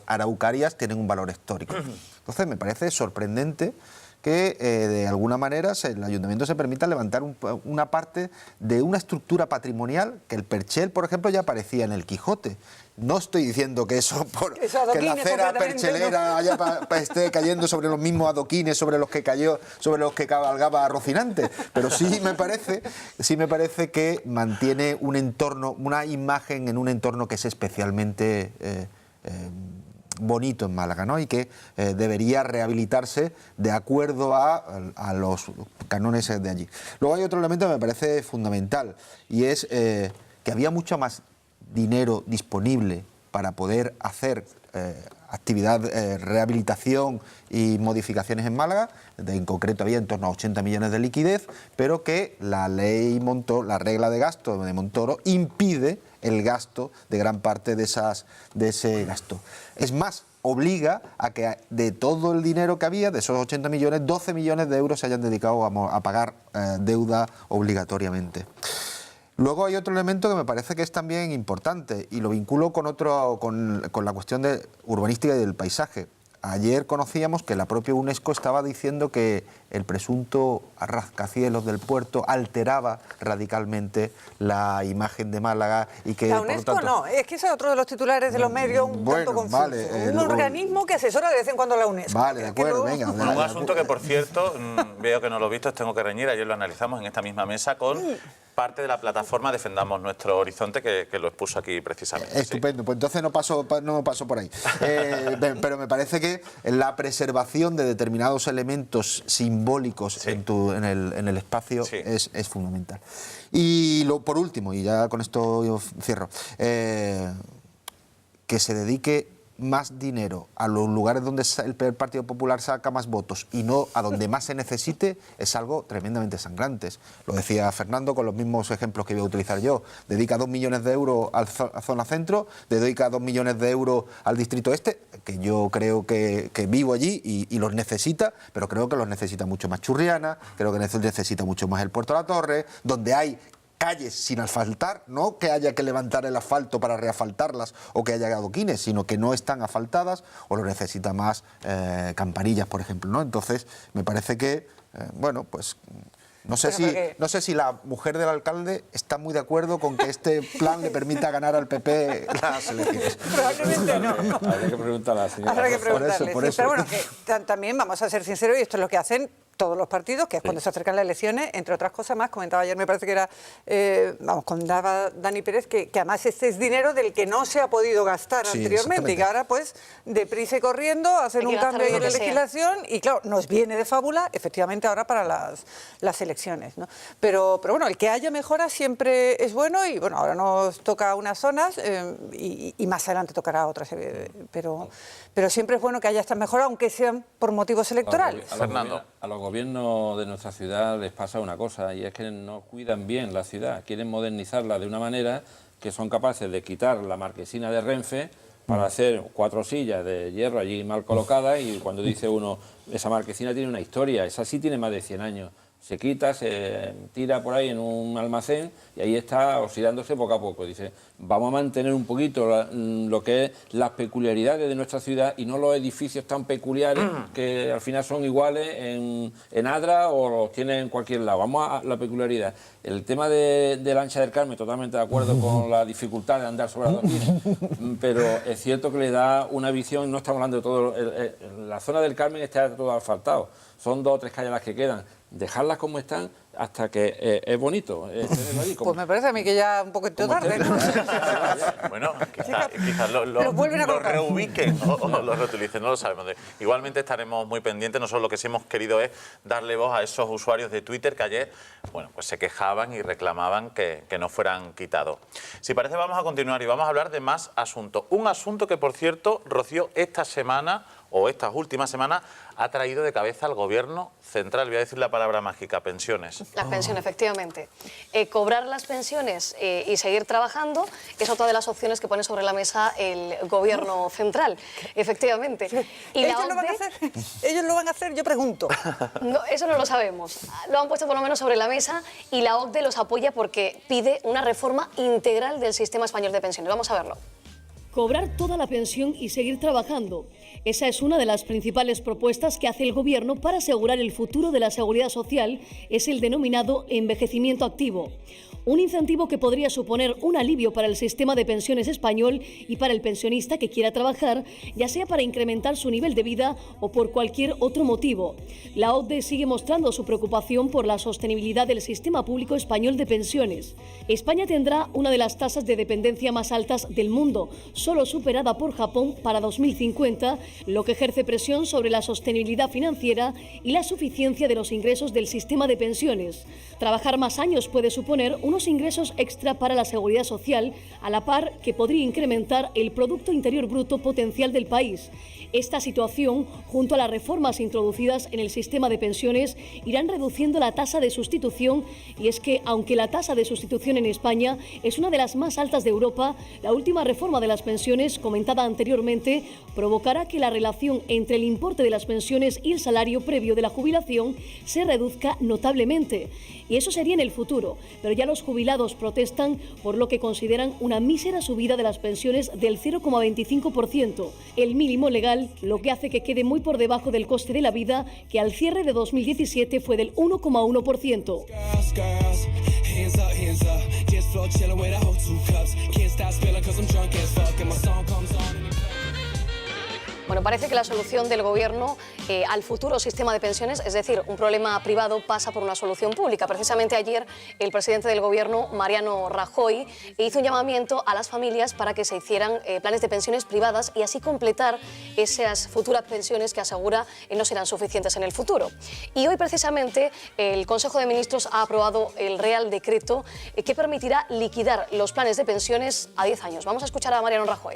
araucarias tienen un valor histórico. Entonces me parece sorprendente que de alguna manera el ayuntamiento se permita levantar una parte de una estructura patrimonial que el perchel, por ejemplo, ya aparecía en el Quijote. No estoy diciendo que eso, que la acera perchelera esté cayendo sobre los mismos adoquines sobre los que cabalgaba Rocinante, pero sí me parece que mantiene un entorno, una imagen en un entorno que es especialmente bonito en Málaga, ¿no? Y que debería rehabilitarse de acuerdo a los cánones de allí. Luego hay otro elemento que me parece fundamental, y es que había mucho más dinero disponible para poder hacer actividad, rehabilitación y modificaciones en Málaga. En concreto había en torno a 80 millones de liquidez, pero que la ley la regla de gasto de Montoro impide el gasto de gran parte de ese gasto. Es más, obliga a que de todo el dinero que había, de esos 80 millones, 12 millones de euros se hayan dedicado a pagar deuda obligatoriamente. Luego hay otro elemento que me parece que es también importante y lo vinculo con la cuestión de urbanística y del paisaje. Ayer conocíamos que la propia UNESCO estaba diciendo que el presunto rascacielos del puerto alteraba radicalmente la imagen de Málaga y que... La UNESCO por lo tanto, no, es que ese es otro de los titulares de los medios un tanto confuso. Vale, un organismo que asesora de vez en cuando a la UNESCO. Vale, de acuerdo, venga. Un asunto que, por cierto, veo que no lo he visto, tengo que reñir, ayer lo analizamos en esta misma mesa con parte de la plataforma Defendamos Nuestro Horizonte, que lo expuso aquí precisamente. Estupendo, pues entonces no paso por ahí. Pero me parece que la preservación de determinados elementos simbólicos en el espacio es fundamental. Y por último, y ya con esto yo cierro, que se dedique más dinero a los lugares donde el Partido Popular saca más votos y no a donde más se necesite es algo tremendamente sangrante. Lo decía Fernando con los mismos ejemplos que voy a utilizar yo. Dedica 2 millones de euros a zona centro, dedica 2 millones de euros al distrito este, que yo creo que vivo allí y los necesita, pero creo que los necesita mucho más Churriana, creo que necesita mucho más el Puerto de la Torre, donde hay calles sin asfaltar, no que haya que levantar el asfalto para reasfaltarlas o que haya adoquines, sino que no están asfaltadas, o lo necesita más Campanillas, por ejemplo, ¿no? Entonces, me parece que, bueno, pues no sé si la mujer del alcalde está muy de acuerdo con que este plan le permita ganar al PP las elecciones. Probablemente no. Habrá que preguntarle a la señora. Habrá que preguntarle, por eso. Pero bueno, que también vamos a ser sinceros, y esto es lo que hacen todos los partidos, que es cuando se acercan las elecciones, entre otras cosas más, comentaba ayer, me parece que era, contaba Dani Pérez, que además este es dinero del que no se ha podido gastar anteriormente y que ahora pues deprisa y corriendo hacen un cambio ahí en la legislación y claro, nos viene de fábula efectivamente ahora para las elecciones, ¿no? Pero bueno, el que haya mejora siempre es bueno y bueno, ahora nos toca unas zonas y más adelante tocará otras, pero siempre es bueno que haya estas mejoras, aunque sean por motivos electorales. Fernando. A los gobiernos de nuestra ciudad les pasa una cosa, y es que no cuidan bien la ciudad, quieren modernizarla de una manera que son capaces de quitar la marquesina de Renfe para hacer 4 sillas de hierro allí mal colocadas, y cuando dice uno, esa marquesina tiene una historia, esa sí tiene más de 100 años. Se quita, se tira por ahí en un almacén y ahí está oxidándose poco a poco. Dice, vamos a mantener un poquito lo que es las peculiaridades de nuestra ciudad y no los edificios tan peculiares que al final son iguales en Adra o los tienen en cualquier lado. Vamos a la peculiaridad. El tema de la Ancha del Carmen, totalmente de acuerdo con la dificultad de andar sobre adoquines, pero es cierto que le da una visión, no estamos hablando de todo, la zona del Carmen está todo asfaltado, son 2 o 3 calles las que quedan. Dejarlas como están hasta que es bonito. Pues me parece a mí que ya un poquito tarde, ¿no? Bueno, quizás lo reubiquen o lo reutilicen, no lo sabemos. Igualmente estaremos muy pendientes. Nosotros lo que sí hemos querido es darle voz a esos usuarios de Twitter que ayer, bueno, pues se quejaban y reclamaban que no fueran quitados. Si parece, vamos a continuar y vamos a hablar de más asuntos. Un asunto que, por cierto, Rocío, esta semana o estas últimas semanas ha traído de cabeza al Gobierno central. Voy a decir la palabra mágica, pensiones. Las pensiones, efectivamente. Cobrar las pensiones y seguir trabajando es otra de las opciones que pone sobre la mesa el Gobierno central, efectivamente. Y ¿Ellos lo van a hacer? ¿Ellos lo van a hacer? Yo pregunto. No, eso no lo sabemos. Lo han puesto por lo menos sobre la mesa y la OCDE los apoya porque pide una reforma integral del sistema español de pensiones. Vamos a verlo. cobrar toda la pensión y seguir trabajando. Esa es una de las principales propuestas que hace el Gobierno para asegurar el futuro de la seguridad social, es el denominado envejecimiento activo. Un incentivo que podría suponer un alivio para el sistema de pensiones español y para el pensionista que quiera trabajar, ya sea para incrementar su nivel de vida o por cualquier otro motivo. La OCDE sigue mostrando su preocupación por la sostenibilidad del sistema público español de pensiones. España tendrá una de las tasas de dependencia más altas del mundo, solo superada por Japón para 2050, lo que ejerce presión sobre la sostenibilidad financiera y la suficiencia de los ingresos del sistema de pensiones. Trabajar más años puede suponer unos ingresos extra para la seguridad social, a la par que podría incrementar el Producto Interior Bruto potencial del país. Esta situación, junto a las reformas introducidas en el sistema de pensiones, irán reduciendo la tasa de sustitución, y es que, aunque la tasa de sustitución en España es una de las más altas de Europa, la última reforma de las pensiones, comentada anteriormente, provocará que la relación entre el importe de las pensiones y el salario previo de la jubilación se reduzca notablemente. Y eso sería en el futuro, pero ya los jubilados protestan por lo que consideran una mísera subida de las pensiones del 0,25%, el mínimo legal, lo que hace que quede muy por debajo del coste de la vida, que al cierre de 2017 fue del 1,1%. Bueno, parece que la solución del Gobierno al futuro sistema de pensiones, es decir, un problema privado, pasa por una solución pública. Precisamente ayer el presidente del Gobierno, Mariano Rajoy, hizo un llamamiento a las familias para que se hicieran planes de pensiones privadas y así completar esas futuras pensiones que asegura no serán suficientes en el futuro. Y hoy precisamente el Consejo de Ministros ha aprobado el Real Decreto que permitirá liquidar los planes de pensiones a 10 años. Vamos a escuchar a Mariano Rajoy.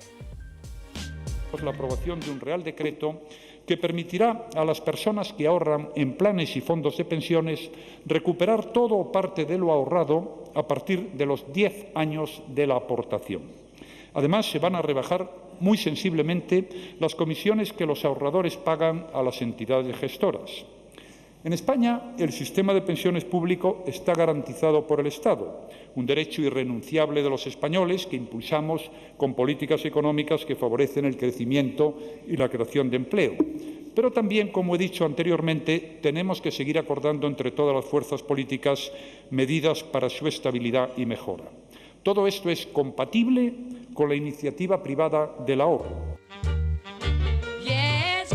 La aprobación de un Real Decreto que permitirá a las personas que ahorran en planes y fondos de pensiones recuperar todo o parte de lo ahorrado a partir de los 10 años de la aportación. Además, se van a rebajar muy sensiblemente las comisiones que los ahorradores pagan a las entidades gestoras. En España, el sistema de pensiones público está garantizado por el Estado, un derecho irrenunciable de los españoles que impulsamos con políticas económicas que favorecen el crecimiento y la creación de empleo. Pero también, como he dicho anteriormente, tenemos que seguir acordando entre todas las fuerzas políticas medidas para su estabilidad y mejora. Todo esto es compatible con la iniciativa privada del ahorro.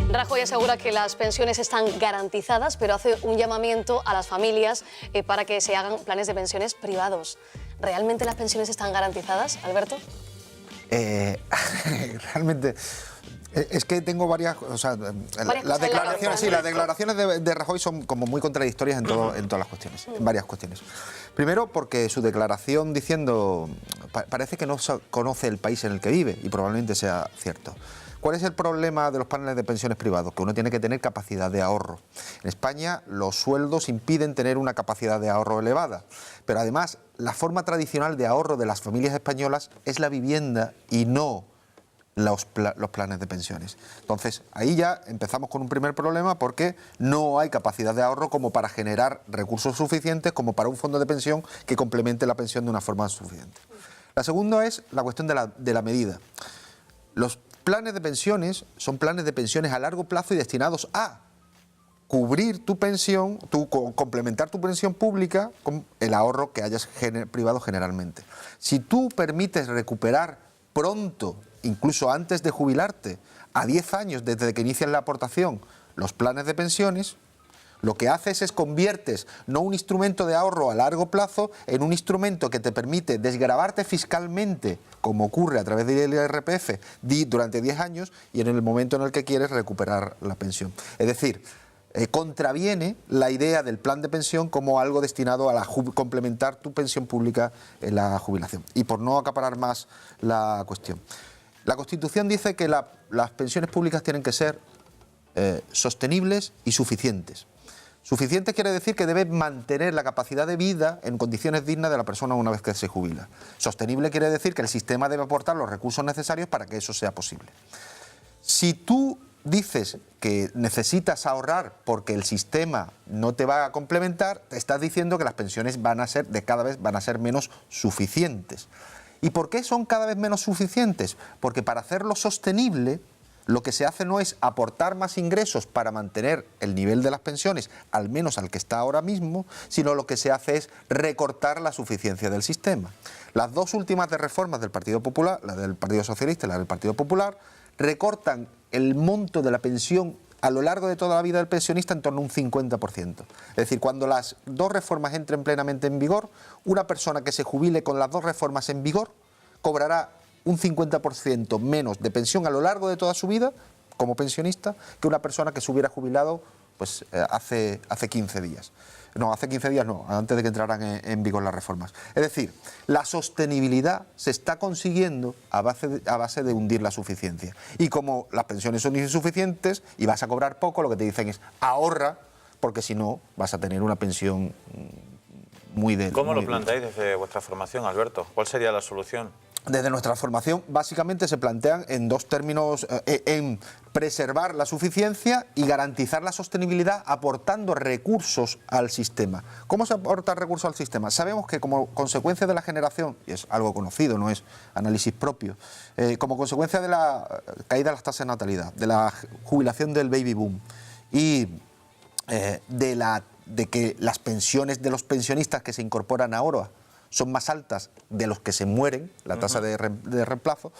Rajoy asegura que las pensiones están garantizadas, pero hace un llamamiento a las familias para que se hagan planes de pensiones privados. ¿Realmente las pensiones están garantizadas, Alberto? Realmente... Es que tengo varias... O sea, las declaraciones de Rajoy son como muy contradictorias en todas las cuestiones, en varias cuestiones. Primero, porque su declaración diciendo... Parece que no conoce el país en el que vive, y probablemente sea cierto. ¿Cuál es el problema de los planes de pensiones privados? Que uno tiene que tener capacidad de ahorro. En España los sueldos impiden tener una capacidad de ahorro elevada, pero además la forma tradicional de ahorro de las familias españolas es la vivienda y no los planes de pensiones. Entonces, ahí ya empezamos con un primer problema porque no hay capacidad de ahorro como para generar recursos suficientes como para un fondo de pensión que complemente la pensión de una forma suficiente. La segunda es la cuestión de la medida. Los planes de pensiones son planes de pensiones a largo plazo y destinados a cubrir tu pensión, complementar tu pensión pública con el ahorro que hayas privado generalmente. Si tú permites recuperar pronto, incluso antes de jubilarte, a 10 años desde que inicias la aportación, los planes de pensiones, lo que haces es conviertes no un instrumento de ahorro a largo plazo en un instrumento que te permite desgravarte fiscalmente, como ocurre a través del IRPF, durante 10 años y en el momento en el que quieres recuperar la pensión. Es decir, contraviene la idea del plan de pensión como algo destinado a complementar tu pensión pública en la jubilación. Y por no acaparar más la cuestión. La Constitución dice que las pensiones públicas tienen que ser sostenibles y suficientes. Suficiente quiere decir que debe mantener la capacidad de vida en condiciones dignas de la persona una vez que se jubila. Sostenible quiere decir que el sistema debe aportar los recursos necesarios para que eso sea posible. Si tú dices que necesitas ahorrar porque el sistema no te va a complementar, te estás diciendo que las pensiones cada vez van a ser menos suficientes. ¿Y por qué son cada vez menos suficientes? Porque para hacerlo sostenible, lo que se hace no es aportar más ingresos para mantener el nivel de las pensiones, al menos al que está ahora mismo, sino lo que se hace es recortar la suficiencia del sistema. Las dos últimas de reformas del Partido Popular, la del Partido Socialista y la del Partido Popular, recortan el monto de la pensión a lo largo de toda la vida del pensionista en torno a un 50%. Es decir, cuando las dos reformas entren plenamente en vigor, una persona que se jubile con las dos reformas en vigor cobrará un 50% menos de pensión a lo largo de toda su vida como pensionista que una persona que se hubiera jubilado pues, hace 15 días. No, hace 15 días no, antes de que entraran en vigor las reformas. Es decir, la sostenibilidad se está consiguiendo a base de hundir la suficiencia. Y como las pensiones son insuficientes y vas a cobrar poco, lo que te dicen es ahorra, porque si no vas a tener una pensión muy débil. ¿Cómo lo planteáis desde vuestra formación, Alberto? ¿Cuál sería la solución? Desde nuestra formación, básicamente se plantean en dos términos, en preservar la suficiencia y garantizar la sostenibilidad aportando recursos al sistema. ¿Cómo se aporta recursos al sistema? Sabemos que como consecuencia de la generación, y es algo conocido, no es análisis propio, como consecuencia de la caída de las tasas de natalidad, de la jubilación del baby boom y de que las pensiones de los pensionistas que se incorporan ahora son más altas de los que se mueren, la tasa de reemplazo,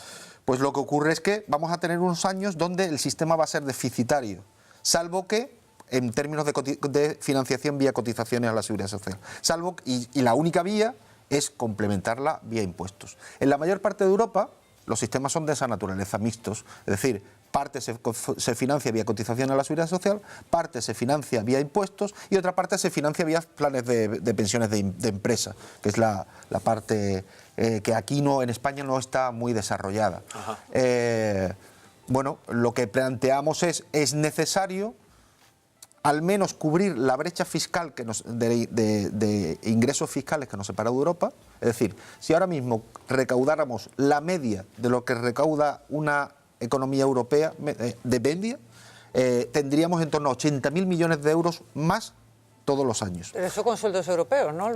pues lo que ocurre es que vamos a tener unos años donde el sistema va a ser deficitario, salvo que en términos de financiación vía cotizaciones a la Seguridad Social, y la única vía es complementarla vía impuestos. En la mayor parte de Europa los sistemas son de esa naturaleza, mixtos, es decir, parte se financia vía cotización a la Seguridad Social, parte se financia vía impuestos y otra parte se financia vía planes de pensiones de empresa, que es la parte que aquí en España no está muy desarrollada. Bueno, lo que planteamos es necesario al menos cubrir la brecha fiscal de ingresos fiscales que nos separa de Europa. Es decir, si ahora mismo recaudáramos la media de lo que recauda una economía europea de media, tendríamos en torno a 80.000 millones de euros más todos los años. Pero eso con sueldos europeos, ¿no?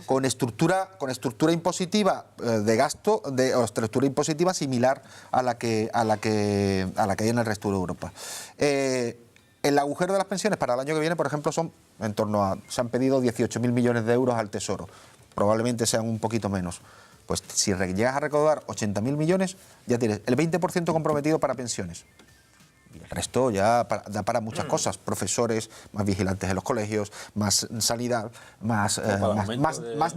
Con estructura impositiva de gasto, o estructura impositiva similar a la que hay en el resto de Europa. El agujero de las pensiones para el año que viene, por ejemplo, se han pedido 18.000 millones de euros al Tesoro. Probablemente sean un poquito menos. Pues si llegas a recaudar 80.000 millones, ya tienes el 20% comprometido para pensiones. Y el resto ya da para muchas cosas. Profesores, más vigilantes en los colegios, más sanidad, más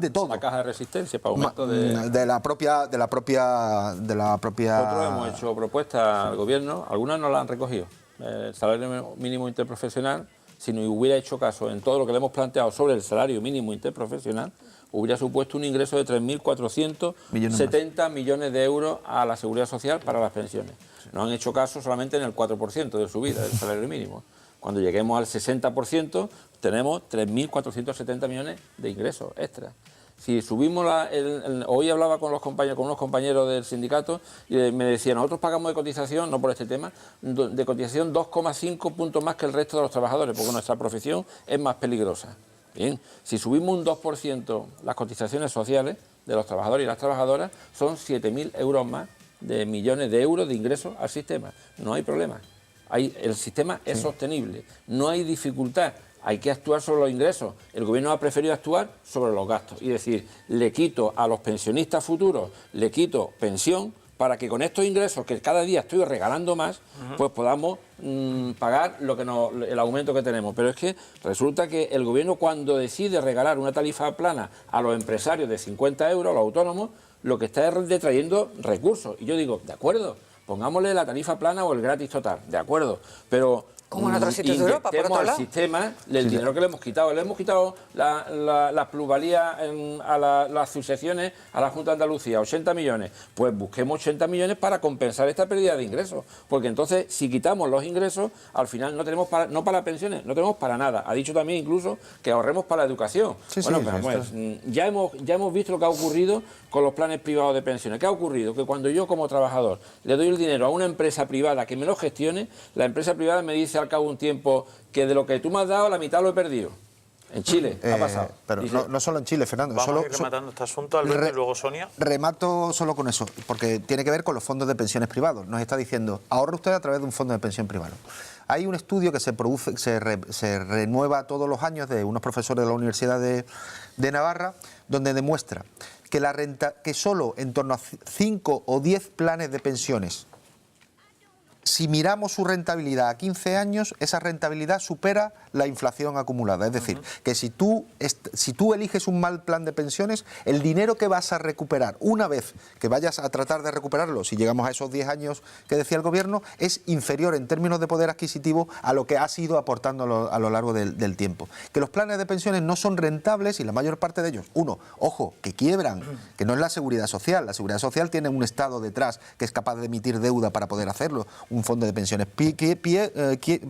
de todo. La caja de resistencia, para aumento de la propia. Nosotros hemos hecho propuestas al gobierno, algunas no las han recogido. El salario mínimo interprofesional, si no hubiera hecho caso en todo lo que le hemos planteado sobre el salario mínimo interprofesional, hubiera supuesto un ingreso de 3.470 millones de euros a la Seguridad Social para las pensiones. No han hecho caso solamente en el 4% de subida del salario mínimo. Cuando lleguemos al 60%, tenemos 3.470 millones de ingresos extras. Si subimos hoy hablaba con unos compañeros del sindicato y me decían, nosotros pagamos de cotización, no por este tema, de cotización 2,5 puntos más que el resto de los trabajadores, porque nuestra profesión es más peligrosa. Bien, si subimos un 2% las cotizaciones sociales de los trabajadores y las trabajadoras, son 7.000 euros más de millones de euros de ingresos al sistema. No hay problema. El sistema es sostenible, no hay dificultad. Hay que actuar sobre los ingresos. El gobierno ha preferido actuar sobre los gastos y decir, le quito a los pensionistas futuros, le quito pensión para que con estos ingresos que cada día estoy regalando más, pues podamos pagar el aumento que tenemos. Pero es que resulta que el gobierno, cuando decide regalar una tarifa plana a los empresarios de 50 euros, a los autónomos, lo que está es detrayendo recursos. Y yo digo, de acuerdo, pongámosle la tarifa plana o el gratis total, de acuerdo, pero como en otros sitios de Europa, por otro lado. Al sistema el dinero que le hemos quitado. Le hemos quitado la plusvalía a las sucesiones a la Junta de Andalucía, 80 millones. Pues busquemos 80 millones para compensar esta pérdida de ingresos. Porque entonces, si quitamos los ingresos, al final no tenemos no para pensiones, no tenemos para nada. Ha dicho también incluso que ahorremos para la educación. Ya hemos visto lo que ha ocurrido con los planes privados de pensiones. ¿Qué ha ocurrido? Que cuando yo como trabajador le doy el dinero a una empresa privada que me lo gestione, la empresa privada me dice al cabo de un tiempo que de lo que tú me has dado la mitad lo he perdido. En Chile ha pasado. Pero no solo en Chile, Fernando. Vamos a ir rematando este asunto, Alberto, y luego Sonia. Remato solo con eso, porque tiene que ver con los fondos de pensiones privados. Nos está diciendo, ahorra usted a través de un fondo de pensión privado. Hay un estudio que se renueva todos los años de unos profesores de la Universidad de Navarra, donde demuestra que solo en torno a 5 o 10 planes de pensiones, si miramos su rentabilidad a 15 años, esa rentabilidad supera la inflación acumulada. Es decir, que si tú eliges un mal plan de pensiones, el dinero que vas a recuperar una vez que vayas a tratar de recuperarlo, si llegamos a esos 10 años que decía el Gobierno, es inferior en términos de poder adquisitivo a lo que has ido aportando a lo largo del tiempo. Que los planes de pensiones no son rentables y la mayor parte de ellos, ojo, que quiebran, que no es la Seguridad Social. La Seguridad Social tiene un Estado detrás que es capaz de emitir deuda para poder hacerlo. Un fondo de pensiones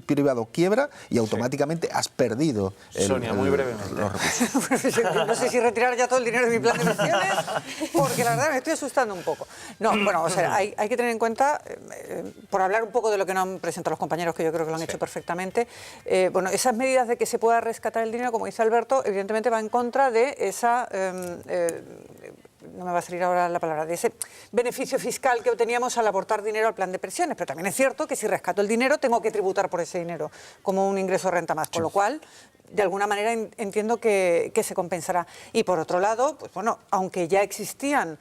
privado quiebra y automáticamente has perdido Sonia, muy brevemente. los recursos. No sé si retirar ya todo el dinero de mi plan de pensiones, porque la verdad me estoy asustando un poco. No, bueno, o sea, hay que tener en cuenta, por hablar un poco de lo que nos han presentado los compañeros, que yo creo que lo han hecho perfectamente, bueno, esas medidas de que se pueda rescatar el dinero, como dice Alberto, evidentemente va en contra de esa... no me va a salir ahora la palabra, de ese beneficio fiscal que obteníamos al aportar dinero al plan de pensiones. Pero también es cierto que si rescato el dinero tengo que tributar por ese dinero como un ingreso de renta más, con lo cual de alguna manera entiendo que se compensará. Y por otro lado, pues bueno, aunque ya existían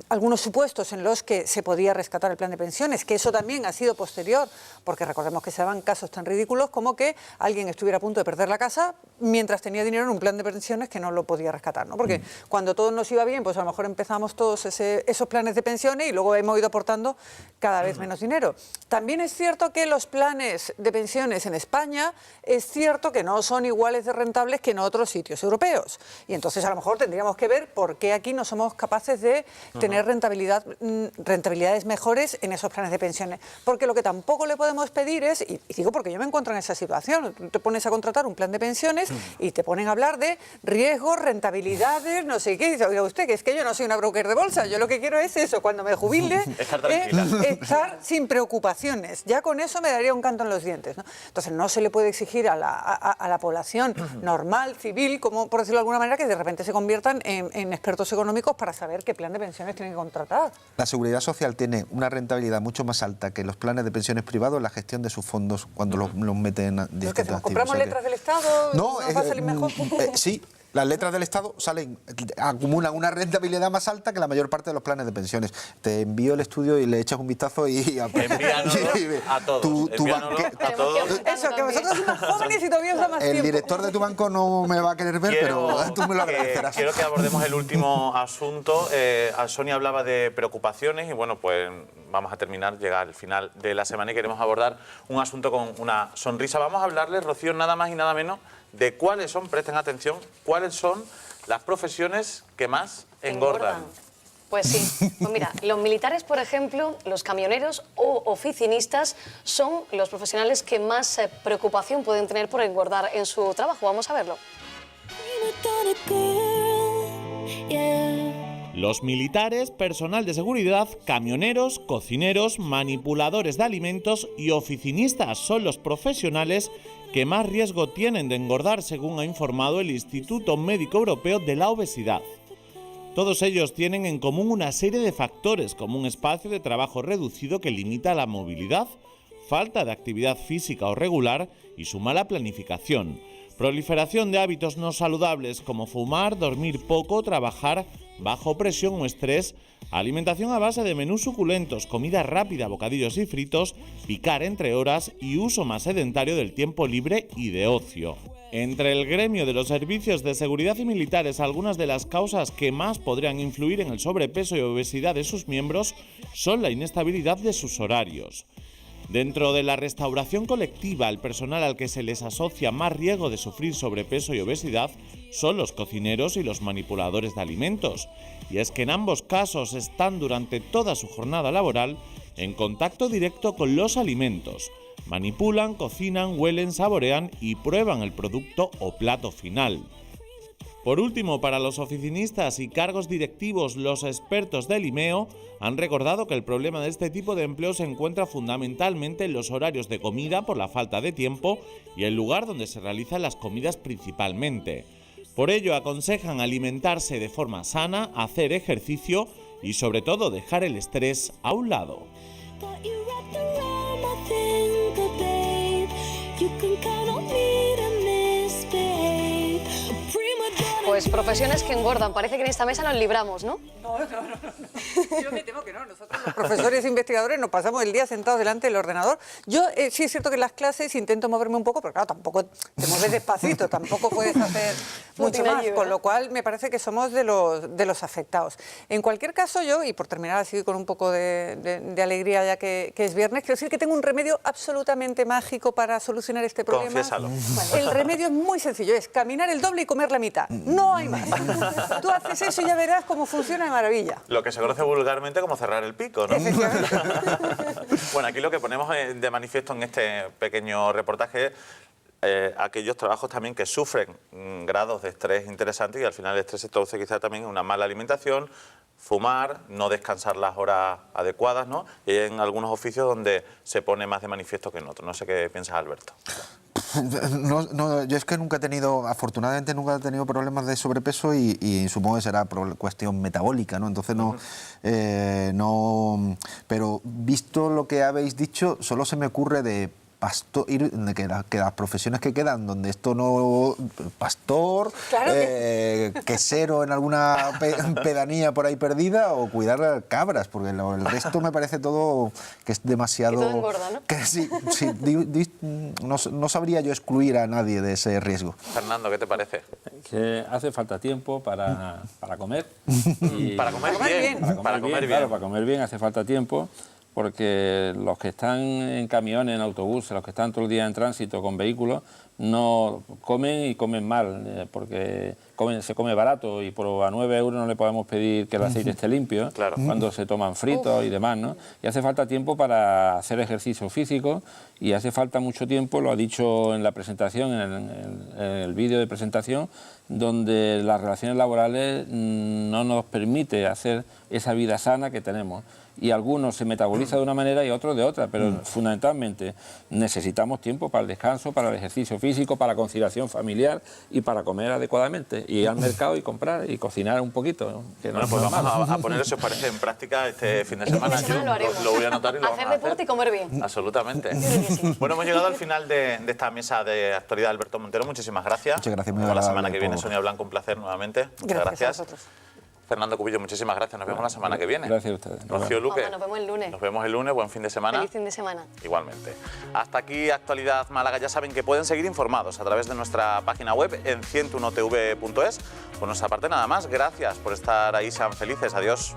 algunos supuestos en los que se podía rescatar el plan de pensiones, que eso también ha sido posterior, porque recordemos que se daban casos tan ridículos como que alguien estuviera a punto de perder la casa mientras tenía dinero en un plan de pensiones que no lo podía rescatar, ¿no? Porque cuando todo nos iba bien, pues a lo mejor empezamos todos esos planes de pensiones y luego hemos ido aportando cada vez menos dinero. También es cierto que los planes de pensiones en España, es cierto que no son iguales de rentables que en otros sitios europeos. Y entonces a lo mejor tendríamos que ver por qué aquí no somos capaces de tener rentabilidades mejores en esos planes de pensiones. Porque lo que tampoco le podemos pedir es, y digo porque yo me encuentro en esa situación, tú te pones a contratar un plan de pensiones y te ponen a hablar de riesgos, rentabilidades, no sé qué, y dice, oiga usted, que es que yo no soy una broker de bolsa, yo lo que quiero es eso, cuando me jubile, estar sin preocupaciones. Ya con eso me daría un canto en los dientes, ¿no? Entonces no se le puede exigir a la población normal, civil, como por decirlo de alguna manera, que de repente se conviertan en expertos económicos para saber qué plan de pensiones tienen que contratar. La Seguridad Social tiene una rentabilidad mucho más alta que los planes de pensiones privados en la gestión de sus fondos cuando los meten a distintos activos. ¿Compramos letras del Estado? No, ¿Nos va a salir mejor? Sí. Las letras del Estado acumulan una rentabilidad más alta que la mayor parte de los planes de pensiones. Te envío el estudio y le echas un vistazo y... Envíanoslo a todos. A todos. Eso, que vosotros somos jóvenes y todavía os da más tiempo. El director de tu banco no me va a querer ver, pero tú me lo agradecerás. Quiero que abordemos el último asunto. Sonia hablaba de preocupaciones y bueno, pues vamos a terminar, llega al final de la semana y queremos abordar un asunto con una sonrisa. Vamos a hablarles, Rocío, nada más y nada menos de cuáles son, presten atención, cuáles son las profesiones que más engordan. Pues sí, pues mira, los militares, por ejemplo, los camioneros o oficinistas son los profesionales que más preocupación pueden tener por engordar en su trabajo. Vamos a verlo. Los militares, personal de seguridad, camioneros, cocineros, manipuladores de alimentos y oficinistas son los profesionales que más riesgo tienen de engordar, según ha informado el Instituto Médico Europeo de la Obesidad. Todos ellos tienen en común una serie de factores, como un espacio de trabajo reducido que limita la movilidad, falta de actividad física o regular y su mala planificación, proliferación de hábitos no saludables como fumar, dormir poco, trabajar bajo presión o estrés, alimentación a base de menús suculentos, comida rápida, bocadillos y fritos, picar entre horas y uso más sedentario del tiempo libre y de ocio. Entre el gremio de los servicios de seguridad y militares, algunas de las causas que más podrían influir en el sobrepeso y obesidad de sus miembros son la inestabilidad de sus horarios. Dentro de la restauración colectiva, el personal al que se les asocia más riesgo de sufrir sobrepeso y obesidad son los cocineros y los manipuladores de alimentos. Y es que en ambos casos están durante toda su jornada laboral en contacto directo con los alimentos. Manipulan, cocinan, huelen, saborean y prueban el producto o plato final. Por último, para los oficinistas y cargos directivos, los expertos del IMEO han recordado que el problema de este tipo de empleo se encuentra fundamentalmente en los horarios de comida por la falta de tiempo y el lugar donde se realizan las comidas principalmente. Por ello, aconsejan alimentarse de forma sana, hacer ejercicio y sobre todo dejar el estrés a un lado. Pues profesiones que engordan. Parece que en esta mesa nos libramos, ¿no? No. Yo me temo que no. Nosotros, los profesores e investigadores, nos pasamos el día sentados delante del ordenador. Yo sí es cierto que en las clases intento moverme un poco, pero claro, tampoco te mueves despacito, tampoco puedes hacer mucho más, con lo cual me parece que somos de los afectados. En cualquier caso, yo, y por terminar así con un poco de alegría ya que es viernes, quiero decir que tengo un remedio absolutamente mágico para solucionar este problema. Confiésalo. El remedio es muy sencillo, es caminar el doble y comer la mitad. No hay más. Tú haces eso y ya verás cómo funciona de maravilla. Lo que se conoce vulgarmente como cerrar el pico, ¿no? Bueno, aquí lo que ponemos de manifiesto en este pequeño reportaje es aquellos trabajos también que sufren grados de estrés interesantes y al final el estrés se traduce quizá también en una mala alimentación, fumar, no descansar las horas adecuadas, ¿no? Y hay en algunos oficios donde se pone más de manifiesto que en otros. No sé qué piensas, Alberto. No, yo es que nunca he tenido, afortunadamente nunca he tenido problemas de sobrepeso y supongo que será por cuestión metabólica, ¿no? Entonces pero visto lo que habéis dicho, solo se me ocurre de pastor, que las profesiones que quedan donde esto no, pastor, claro quesero en alguna pedanía por ahí perdida o cuidar cabras, porque el resto me parece todo que es demasiado... Que todo engorda, ¿no? Que sí, no sabría yo excluir a nadie de ese riesgo. Fernando, ¿qué te parece? Que hace falta tiempo para comer. Y Para comer bien. Para comer bien. Claro, para comer bien hace falta tiempo, porque los que están en camiones, en autobuses, los que están todo el día en tránsito con vehículos, no comen y comen mal, porque se come barato y a 9 euros no le podemos pedir que el aceite esté limpio, claro, cuando se toman fritos y demás, ¿no? Y hace falta tiempo para hacer ejercicio físico y hace falta mucho tiempo, lo ha dicho en la presentación, en el vídeo de presentación, donde las relaciones laborales no nos permite hacer esa vida sana que tenemos. Y algunos se metaboliza de una manera y otros de otra, pero fundamentalmente necesitamos tiempo para el descanso, para el ejercicio físico, para la conciliación familiar y para comer adecuadamente. Y ir al mercado y comprar y cocinar un poquito. Que no bueno, pues vamos a poner, si os parece, en práctica este fin de semana. Yo lo voy a anotar y lo vamos a hacer. Hacer deporte y comer bien. Absolutamente. Bueno, hemos llegado al final de esta mesa de actualidad. Alberto Montero, muchísimas gracias. Muchas gracias. Muy agradable. La semana que viene, Sonia Blanco, un placer nuevamente. Muchas gracias. A vosotros. Fernando Cubillo, muchísimas gracias. Nos vemos la semana que viene. Gracias a ustedes. Rocío Luque. Nos vemos el lunes. Nos vemos el lunes. Buen fin de semana. Feliz fin de semana. Igualmente. Hasta aquí Actualidad Málaga. Ya saben que pueden seguir informados a través de nuestra página web en 101tv.es. Por nuestra parte nada más. Gracias por estar ahí. Sean felices. Adiós.